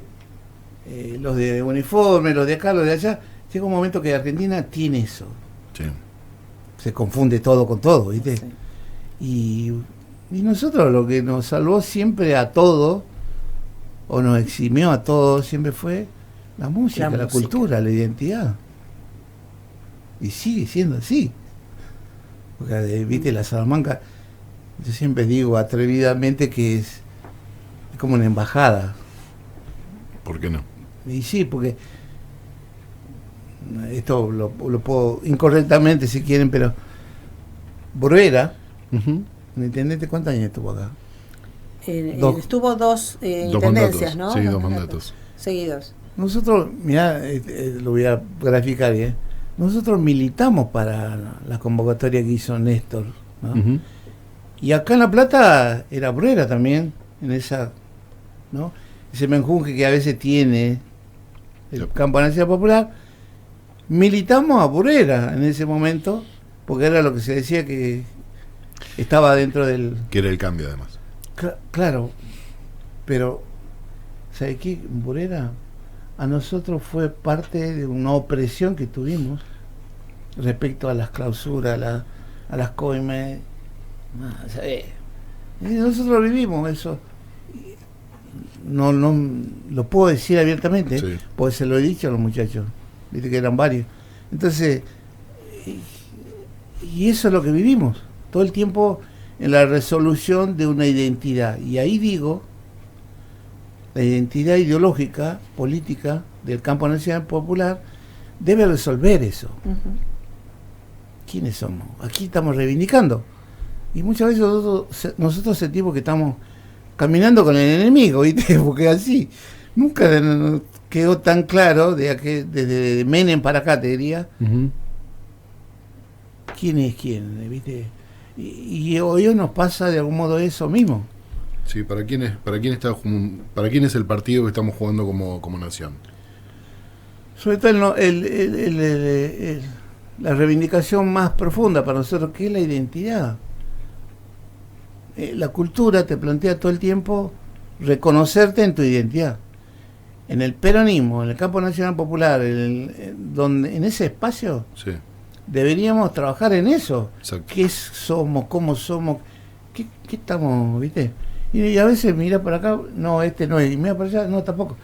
Los de uniforme, los de acá, los de allá. Llega un momento que Argentina tiene eso. Sí. Se confunde todo con todo, ¿viste? Sí. Y nosotros lo que nos salvó siempre a todo, o nos eximió a todo, siempre fue la música, la cultura, la identidad. Y sigue siendo así. Porque, viste, la Salamanca, yo siempre digo atrevidamente que es como una embajada. ¿Por qué no? Y sí, porque esto lo puedo incorrectamente si quieren, pero Bruera, ¿entendés cuántos años estuvo acá? Estuvo dos intendencias, ¿no? Sí, dos mandatos seguidos. Nosotros, mirá, lo voy a graficar, nosotros militamos para la convocatoria que hizo Néstor, ¿no? Y acá en La Plata era Bruera también, en esa, ¿no? Ese menjunje que a veces tiene el Campo Nacional Popular. Militamos a Bruera en ese momento, porque era lo que se decía que estaba dentro del... Que era el cambio, además. Claro, pero ¿sabe qué? Bruera a nosotros fue parte de una opresión que tuvimos respecto a las clausuras, a las coimas. Y nosotros vivimos eso. No lo puedo decir abiertamente, sí, porque se lo he dicho a los muchachos, viste que eran varios. Entonces, y eso es lo que vivimos todo el tiempo, en la resolución de una identidad. Y ahí digo, la identidad ideológica, política del Campo Nacional Popular debe resolver eso. ¿Quiénes somos? Aquí estamos reivindicando. Y muchas veces nosotros sentimos que estamos caminando con el enemigo, ¿viste? Porque así nunca quedó tan claro desde Menem para acá, te diría, quién es quién, ¿viste? Y hoy nos pasa de algún modo eso mismo. Sí, ¿para quién es el partido que estamos jugando como nación? Sobre todo la reivindicación más profunda para nosotros, que es la identidad. La cultura te plantea todo el tiempo reconocerte en tu identidad. En el peronismo, en el campo nacional popular, donde en ese espacio, sí, deberíamos trabajar en eso. Exacto. ¿Qué somos? ¿Cómo somos? ¿Qué estamos? ¿Viste? Y a veces mira para acá, no, este no es, y mira para allá, no, tampoco.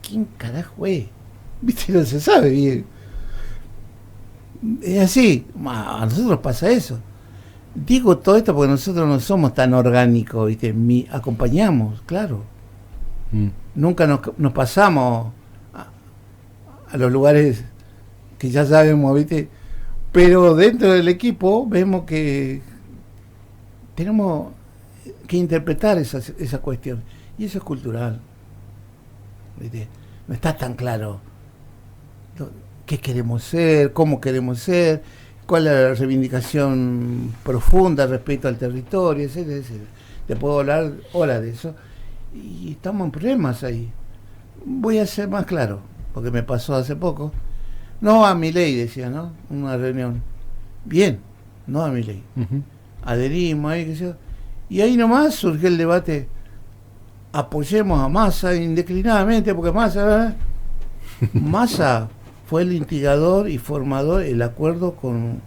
¿Quién carajo es? ¿Viste? No se sabe bien. Es así, a nosotros pasa eso. Digo todo esto porque nosotros no somos tan orgánicos, ¿viste? Acompañamos, claro. Nunca nos pasamos a los lugares que ya sabemos, ¿viste? Pero dentro del equipo vemos que tenemos que interpretar esa cuestión. Y eso es cultural, ¿viste? No está tan claro qué queremos ser, cómo queremos ser, cuál es la reivindicación profunda respecto al territorio, etcétera, etcétera. Te puedo hablar horas de eso. Y estamos en problemas ahí. Voy a ser más claro, porque me pasó hace poco. No a Milei, decía, ¿no? Una reunión. Bien, no a Milei. Adherimos ahí, qué sé yo. Y ahí nomás surgió el debate. Apoyemos a Massa indeclinadamente, porque Massa fue el instigador y formador el acuerdo con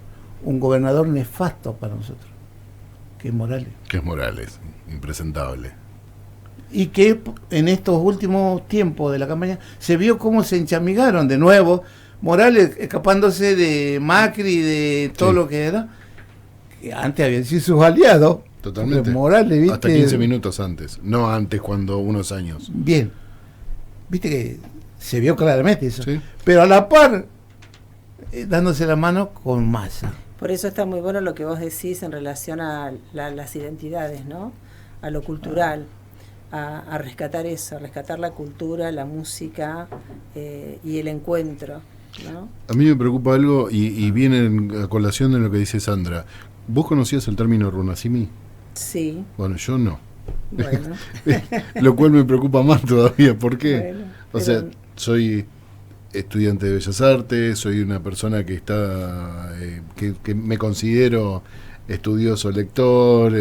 un gobernador nefasto para nosotros, que es Morales. Que es Morales, impresentable. Y que en estos últimos tiempos de la campaña se vio cómo se enchamigaron de nuevo, Morales escapándose de Macri, de todo lo que era, que antes habían sido sus aliados. Totalmente. Morales, ¿viste? Hasta 15 minutos antes, no antes, cuando unos años. Bien. Viste que se vio claramente eso. ¿Sí? Pero a la par, dándose la mano con Massa. Por eso está muy bueno lo que vos decís en relación a las identidades, ¿no? A lo cultural. A rescatar eso, a rescatar la cultura, la música y el encuentro, ¿no? A mí me preocupa algo y viene a colación de lo que dice Sandra. ¿Vos conocías el término runasimi? Sí. Bueno, yo no. Bueno. Lo cual me preocupa más todavía. ¿Por qué? Bueno, o sea, soy estudiante de Bellas Artes, soy una persona que está que me considero estudioso, lector,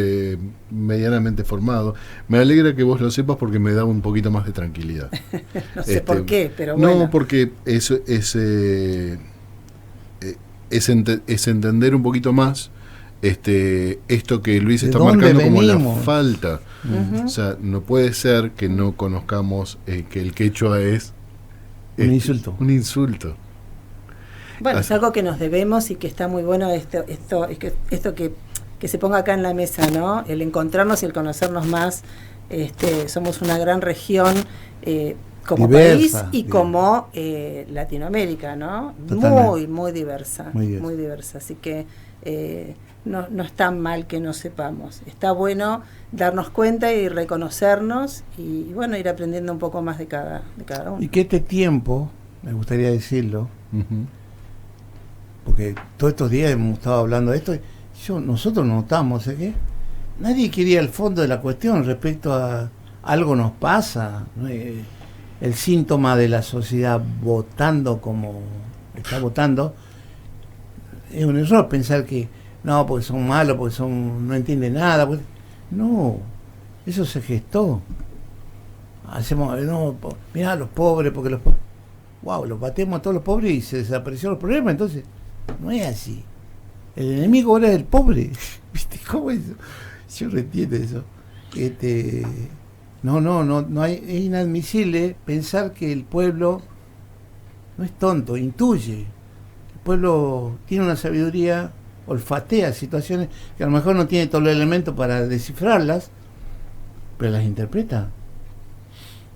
medianamente formado. Me alegra que vos lo sepas porque me da un poquito más de tranquilidad. No sé por qué, pero bueno. No, porque es entender un poquito más esto que Luis está marcando como la falta. O sea, no puede ser que no conozcamos que el quechua es un insulto. Un insulto. Bueno, es algo que nos debemos y que está muy bueno esto que se ponga acá en la mesa, ¿no? El encontrarnos y el conocernos más. Somos una gran región como diversa, país y como Latinoamérica, ¿no? Totalmente. Muy diversa, muy diversa. Así que no está mal que no sepamos. Está bueno darnos cuenta y reconocernos y bueno, ir aprendiendo un poco más de cada uno. Y que este tiempo, me gustaría decirlo, porque todos estos días hemos estado hablando de esto, nosotros notamos que nadie quería el fondo de la cuestión respecto a algo nos pasa, ¿no? El síntoma de la sociedad votando como está votando, es un error pensar que no, porque son malos, porque no entienden nada, no, eso se gestó. Hacemos, no, mirá los pobres, porque los pobres, wow, los batemos a todos los pobres y se desaparecieron los problemas. Entonces no es así, el enemigo ahora es el pobre. ¿Viste cómo es eso? Yo no entiendo eso. No hay, es inadmisible pensar que el pueblo no es tonto, intuye. El pueblo tiene una sabiduría, olfatea situaciones que a lo mejor no tiene todos los elementos para descifrarlas, pero las interpreta.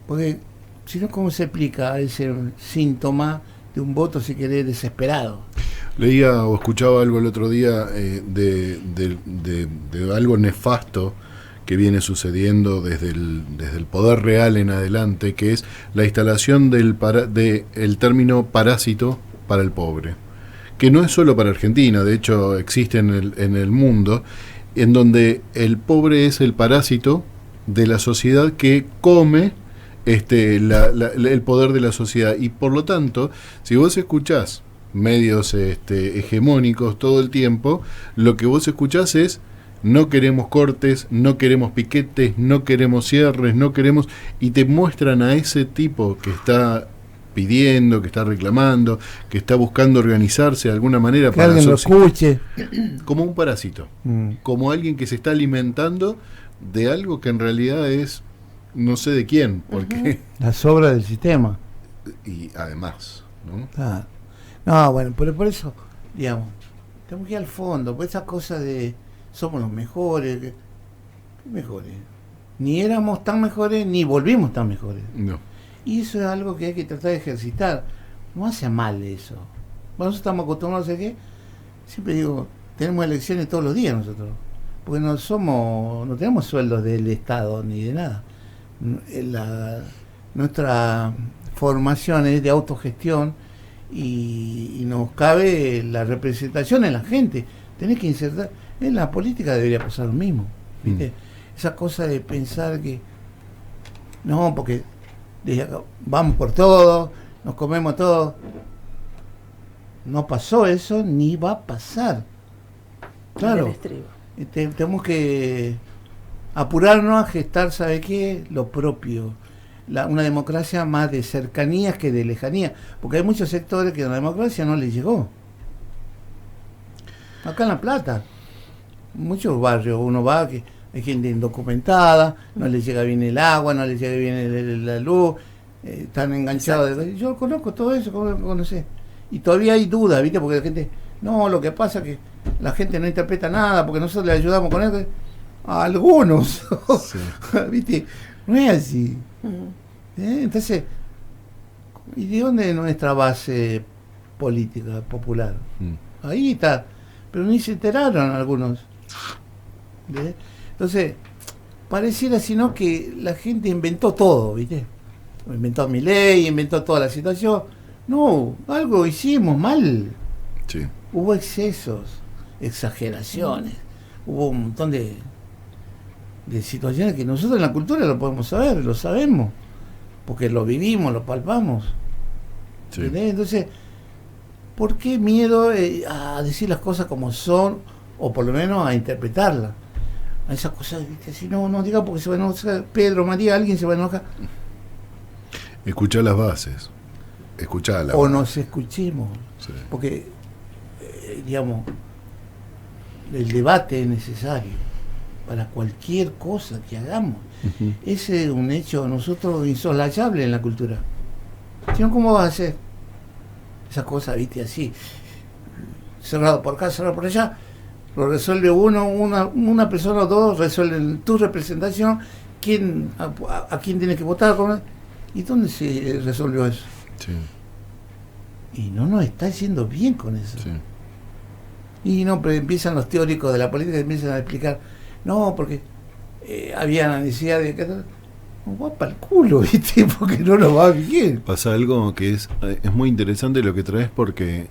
Porque si no, ¿cómo se explica ese síntoma de un voto, si querés, desesperado? Leía o escuchaba algo el otro día de algo nefasto que viene sucediendo desde el poder real en adelante, que es la instalación del término parásito para el pobre, que no es solo para Argentina, de hecho existe en el mundo, en donde el pobre es el parásito de la sociedad que come el poder de la sociedad. Y por lo tanto, si vos escuchás medios hegemónicos todo el tiempo, lo que vos escuchás es: no queremos cortes, no queremos piquetes, no queremos cierres, no queremos... Y te muestran a ese tipo que está pidiendo, que está reclamando, que está buscando organizarse de alguna manera que para alguien lo escuche, como un parásito, como alguien que se está alimentando de algo que en realidad es no sé de quién, porque la sobra del sistema. Y además, ¿no? Ah, no, bueno, pero por eso, digamos, tenemos que ir al fondo, por esa cosa de somos los mejores. ¿Qué mejores? Ni éramos tan mejores, ni volvimos tan mejores. No. Y eso es algo que hay que tratar de ejercitar. No hace mal eso. Nosotros estamos acostumbrados a qué. Siempre digo, tenemos elecciones todos los días nosotros. Porque no tenemos sueldos del Estado ni de nada. Nuestra formación es de autogestión y nos cabe la representación en la gente. Tenés que insertar. En la política debería pasar lo mismo, ¿viste? Esa cosa de pensar que no, porque vamos por todo, nos comemos todo. No pasó eso, ni va a pasar. Claro, tenemos que apurarnos a gestar, ¿sabe qué? Lo propio. Una democracia más de cercanías que de lejanía, porque hay muchos sectores que a la democracia no les llegó. Acá en La Plata, muchos barrios, uno va, que hay gente indocumentada, no les llega bien el agua, no les llega bien la luz, están enganchados. Yo conozco todo eso, conocé. Y todavía hay dudas, ¿viste? Porque la gente, no, lo que pasa es que la gente no interpreta nada, porque nosotros le ayudamos con eso. A algunos, sí. ¿Viste? No es así. Entonces, ¿y de dónde es nuestra base política popular? Ahí está. Pero ni se enteraron algunos. ¿Ves? Entonces, pareciera sino que la gente inventó todo, ¿viste? Inventó Milei, inventó toda la situación. No, algo hicimos mal. Sí. Hubo excesos, exageraciones, hubo un montón de situaciones que nosotros en la cultura lo podemos saber, lo sabemos, porque lo vivimos, lo palpamos. Sí. Entonces, ¿por qué miedo a decir las cosas como son, o por lo menos a interpretarlas? A esas cosas, ¿viste? Si no diga porque se va a enojar Pedro, María, alguien se va a enojar. Escuchar las bases, escucharlas. O nos escuchemos, sí. Porque, digamos, el debate es necesario para cualquier cosa que hagamos. Ese es un hecho nosotros insoslayable en la cultura. Si no, ¿cómo vas a hacer esa cosa, viste, así, cerrado por acá, cerrado por allá? Lo resuelve una persona o dos, resuelven tu representación, a quién tienes que votar, ¿y dónde se resolvió eso? Sí. Y no nos está yendo bien con eso. Sí. Y no, pero empiezan los teóricos de la política y empiezan a explicar, no, porque había la necesidad de que no va para el culo, ¿viste? Porque no nos va bien. Pasa algo que es muy interesante lo que traes, porque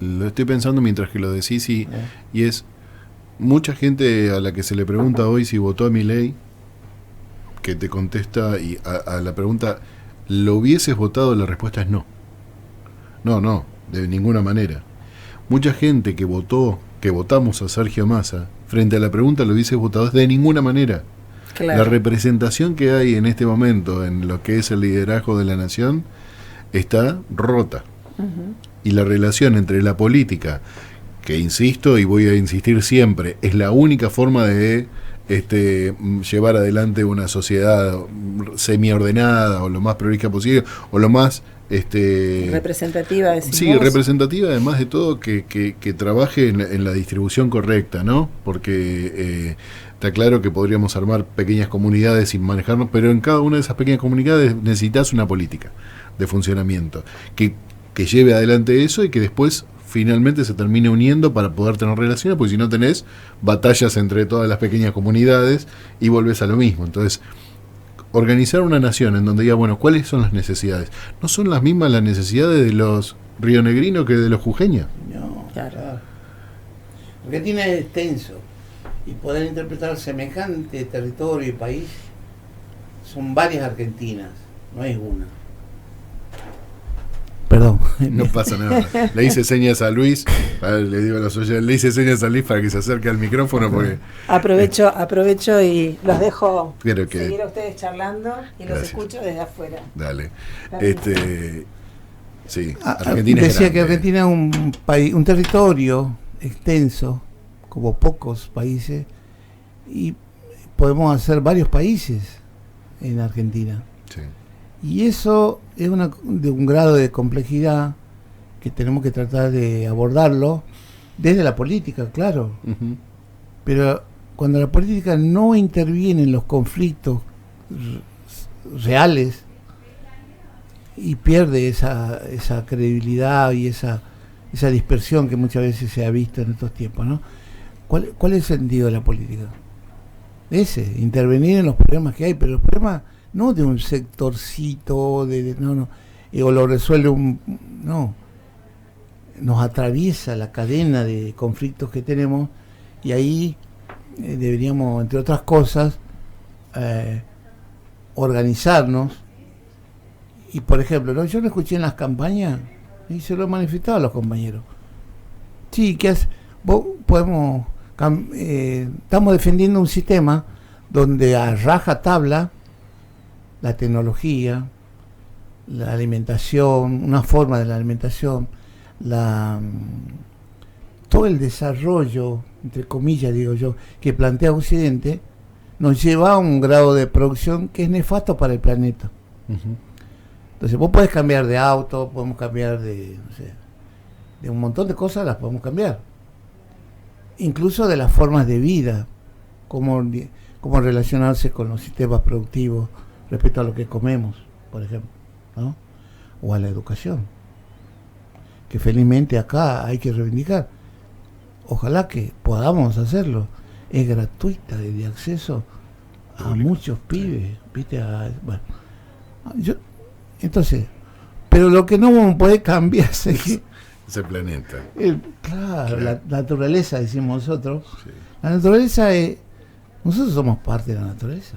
lo estoy pensando mientras que lo decís y es mucha gente a la que se le pregunta hoy si votó a Milei, que te contesta y a la pregunta, ¿lo hubieses votado? La respuesta es no. No, de ninguna manera. Mucha gente que votamos a Sergio Massa, frente a la pregunta, ¿lo hubieses votado? De ninguna manera. Claro. La representación que hay en este momento en lo que es el liderazgo de la nación está rota. Y la relación entre la política, que insisto y voy a insistir siempre, es la única forma de llevar adelante una sociedad semi-ordenada o lo más prolija posible, o lo más representativa, decimos. Sí, representativa, además de todo que trabaje en la distribución correcta, ¿no? Porque está claro que podríamos armar pequeñas comunidades sin manejarnos, pero en cada una de esas pequeñas comunidades necesitas una política de funcionamiento que lleve adelante eso y que después finalmente se termine uniendo para poder tener relaciones, porque si no tenés batallas entre todas las pequeñas comunidades y volvés a lo mismo. Entonces, organizar una nación en donde diga, bueno, ¿cuáles son las necesidades? No son las mismas las necesidades de los rionegrinos que de los jujeños. No, claro. Argentina es extenso y poder interpretar semejante territorio y país son varias Argentinas, no hay una. Perdón. No pasa nada. Le hice señas a Luis, le digo a los oyentes, le hice señas a Luis para que se acerque al micrófono porque aprovecho y los dejo seguir a ustedes charlando y los escucho desde afuera. Dale. Sí, Argentina decía que Argentina es un país, un territorio extenso, como pocos países, y podemos hacer varios países en Argentina. Sí. Y eso es de un grado de complejidad que tenemos que tratar de abordarlo desde la política, claro. Uh-huh. Pero cuando la política no interviene en los conflictos reales y pierde esa credibilidad y esa dispersión que muchas veces se ha visto en estos tiempos, ¿no? ¿Cuál es el sentido de la política? Intervenir en los problemas que hay, pero los problemas no de un sectorcito, o lo resuelve no, nos atraviesa la cadena de conflictos que tenemos, y ahí deberíamos, entre otras cosas, organizarnos. Y por ejemplo, yo lo escuché en las campañas y se lo he manifestado a los compañeros. Sí, estamos defendiendo un sistema donde a raja tabla la tecnología, la alimentación, una forma de la alimentación, todo el desarrollo, entre comillas digo yo, que plantea Occidente, nos lleva a un grado de producción que es nefasto para el planeta. Uh-huh. Entonces vos podés cambiar de auto, podemos cambiar de un montón de cosas, las podemos cambiar. Incluso de las formas de vida, cómo relacionarse con los sistemas productivos respecto a lo que comemos, por ejemplo, ¿no? O a la educación, que felizmente acá hay que reivindicar. Ojalá que podamos hacerlo. Es gratuita de acceso a muchos pibes, ¿viste? Entonces, pero lo que no puede cambiar es ese planeta. Claro, la naturaleza, decimos nosotros. Sí. La naturaleza nosotros somos parte de la naturaleza.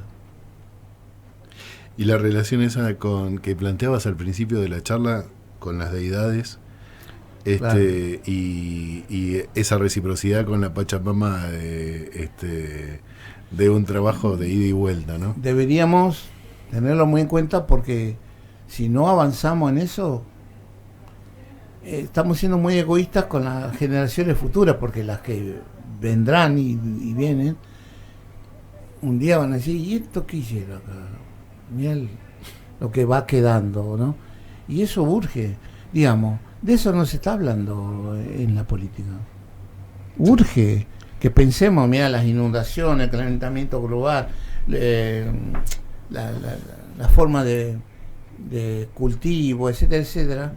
Y la relación esa que planteabas al principio de la charla con las deidades, claro. y esa reciprocidad con la Pachamama de un trabajo de ida y vuelta, ¿no? Deberíamos tenerlo muy en cuenta, porque si no avanzamos en eso, estamos siendo muy egoístas con las generaciones futuras, porque las que vendrán y vienen, un día van a decir, ¿y esto qué hicieron acá? Mirá lo que va quedando, ¿no? Y eso urge, digamos, de eso no se está hablando en la política. Urge que pensemos, mira, las inundaciones, el calentamiento global, la forma de cultivo, etcétera, etcétera,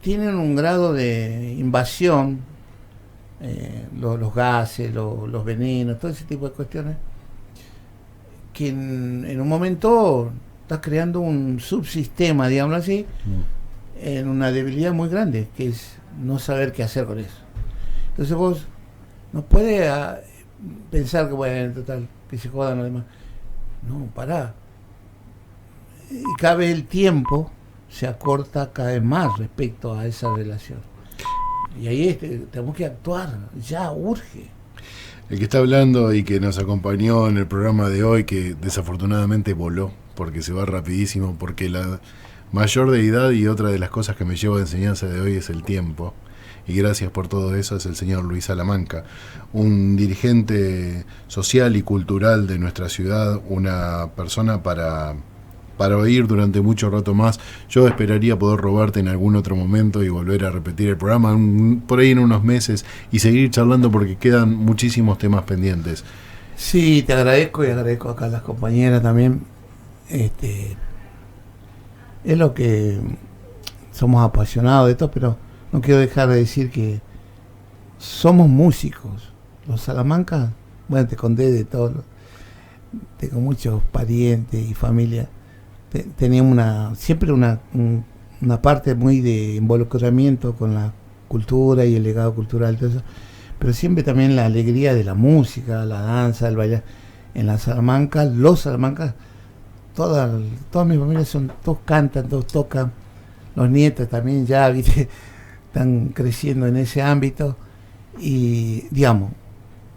tienen un grado de invasión, los gases, los venenos, todo ese tipo de cuestiones, que en un momento estás creando un subsistema, digamos así, en una debilidad muy grande, que es no saber qué hacer con eso. Entonces vos no puedes pensar que, bueno, total, que se jodan los demás. No, pará. Y cada vez el tiempo se acorta cada vez más respecto a esa relación. Y ahí tenemos que actuar, ya urge. El que está hablando y que nos acompañó en el programa de hoy, que desafortunadamente voló, porque se va rapidísimo, porque la mayor deidad y otra de las cosas que me llevo de enseñanza de hoy es el tiempo. Y gracias por todo eso, es el señor Luis Salamanca, un dirigente social y cultural de nuestra ciudad, una persona para oír durante mucho rato más. Yo esperaría poder robarte en algún otro momento y volver a repetir el programa por ahí en unos meses y seguir charlando, porque quedan muchísimos temas pendientes. Sí, te agradezco, y agradezco acá a las compañeras también. Es lo que somos apasionados de esto, pero no quiero dejar de decir que somos músicos. Los Salamanca, bueno, te conté de todo, tengo muchos parientes y familia. Teníamos siempre una parte muy de involucramiento con la cultura y el legado cultural, todo eso, pero siempre también la alegría de la música, la danza, el bailar. En la Salamanca, los Salamanca toda mi familia todos cantan, todos tocan, los nietos también ya, ¿viste? Están creciendo en ese ámbito y, digamos,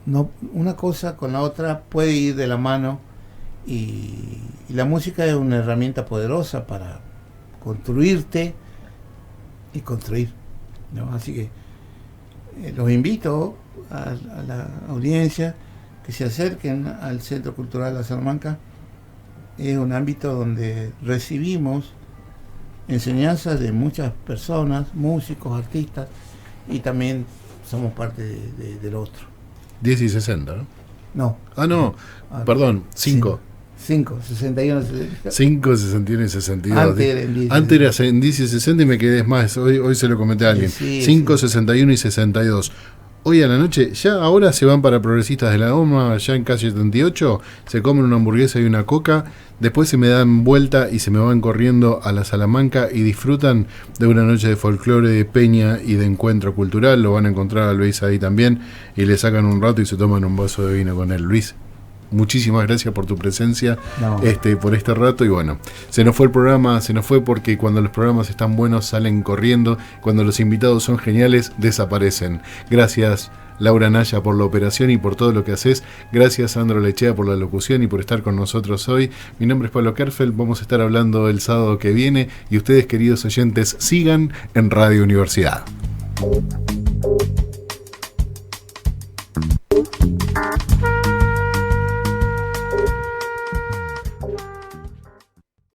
no, una cosa con la otra puede ir de la mano y la música es una herramienta poderosa para construirte y construir, ¿no? Así que los invito a la audiencia que se acerquen al Centro Cultural La Salamanca. Es un ámbito donde recibimos enseñanzas de muchas personas, músicos, artistas, y también somos parte del otro. 10 y 60, ¿no? No. Ah, no, perdón, 5. 5, 61, 60. 5, 61 y 62. Antes era en 10 y 60 y me quedé más. Hoy se lo comenté a alguien. 5, 61 y 62. Hoy a la noche, ya ahora se van para Progresistas de la Goma, ya en calle 78, se comen una hamburguesa y una coca, después se me dan vuelta y se me van corriendo a la Salamanca y disfrutan de una noche de folclore, de peña y de encuentro cultural. Lo van a encontrar a Luis ahí también y le sacan un rato y se toman un vaso de vino con él. Luis, muchísimas gracias por tu presencia, por este rato. Y bueno, se nos fue el programa, se nos fue porque cuando los programas están buenos salen corriendo, cuando los invitados son geniales desaparecen. Gracias Laura Naya por la operación y por todo lo que haces. Gracias Sandro Lechea por la locución y por estar con nosotros hoy. Mi nombre es Pablo Kerfeld, vamos a estar hablando el sábado que viene y ustedes, queridos oyentes, sigan en Radio Universidad.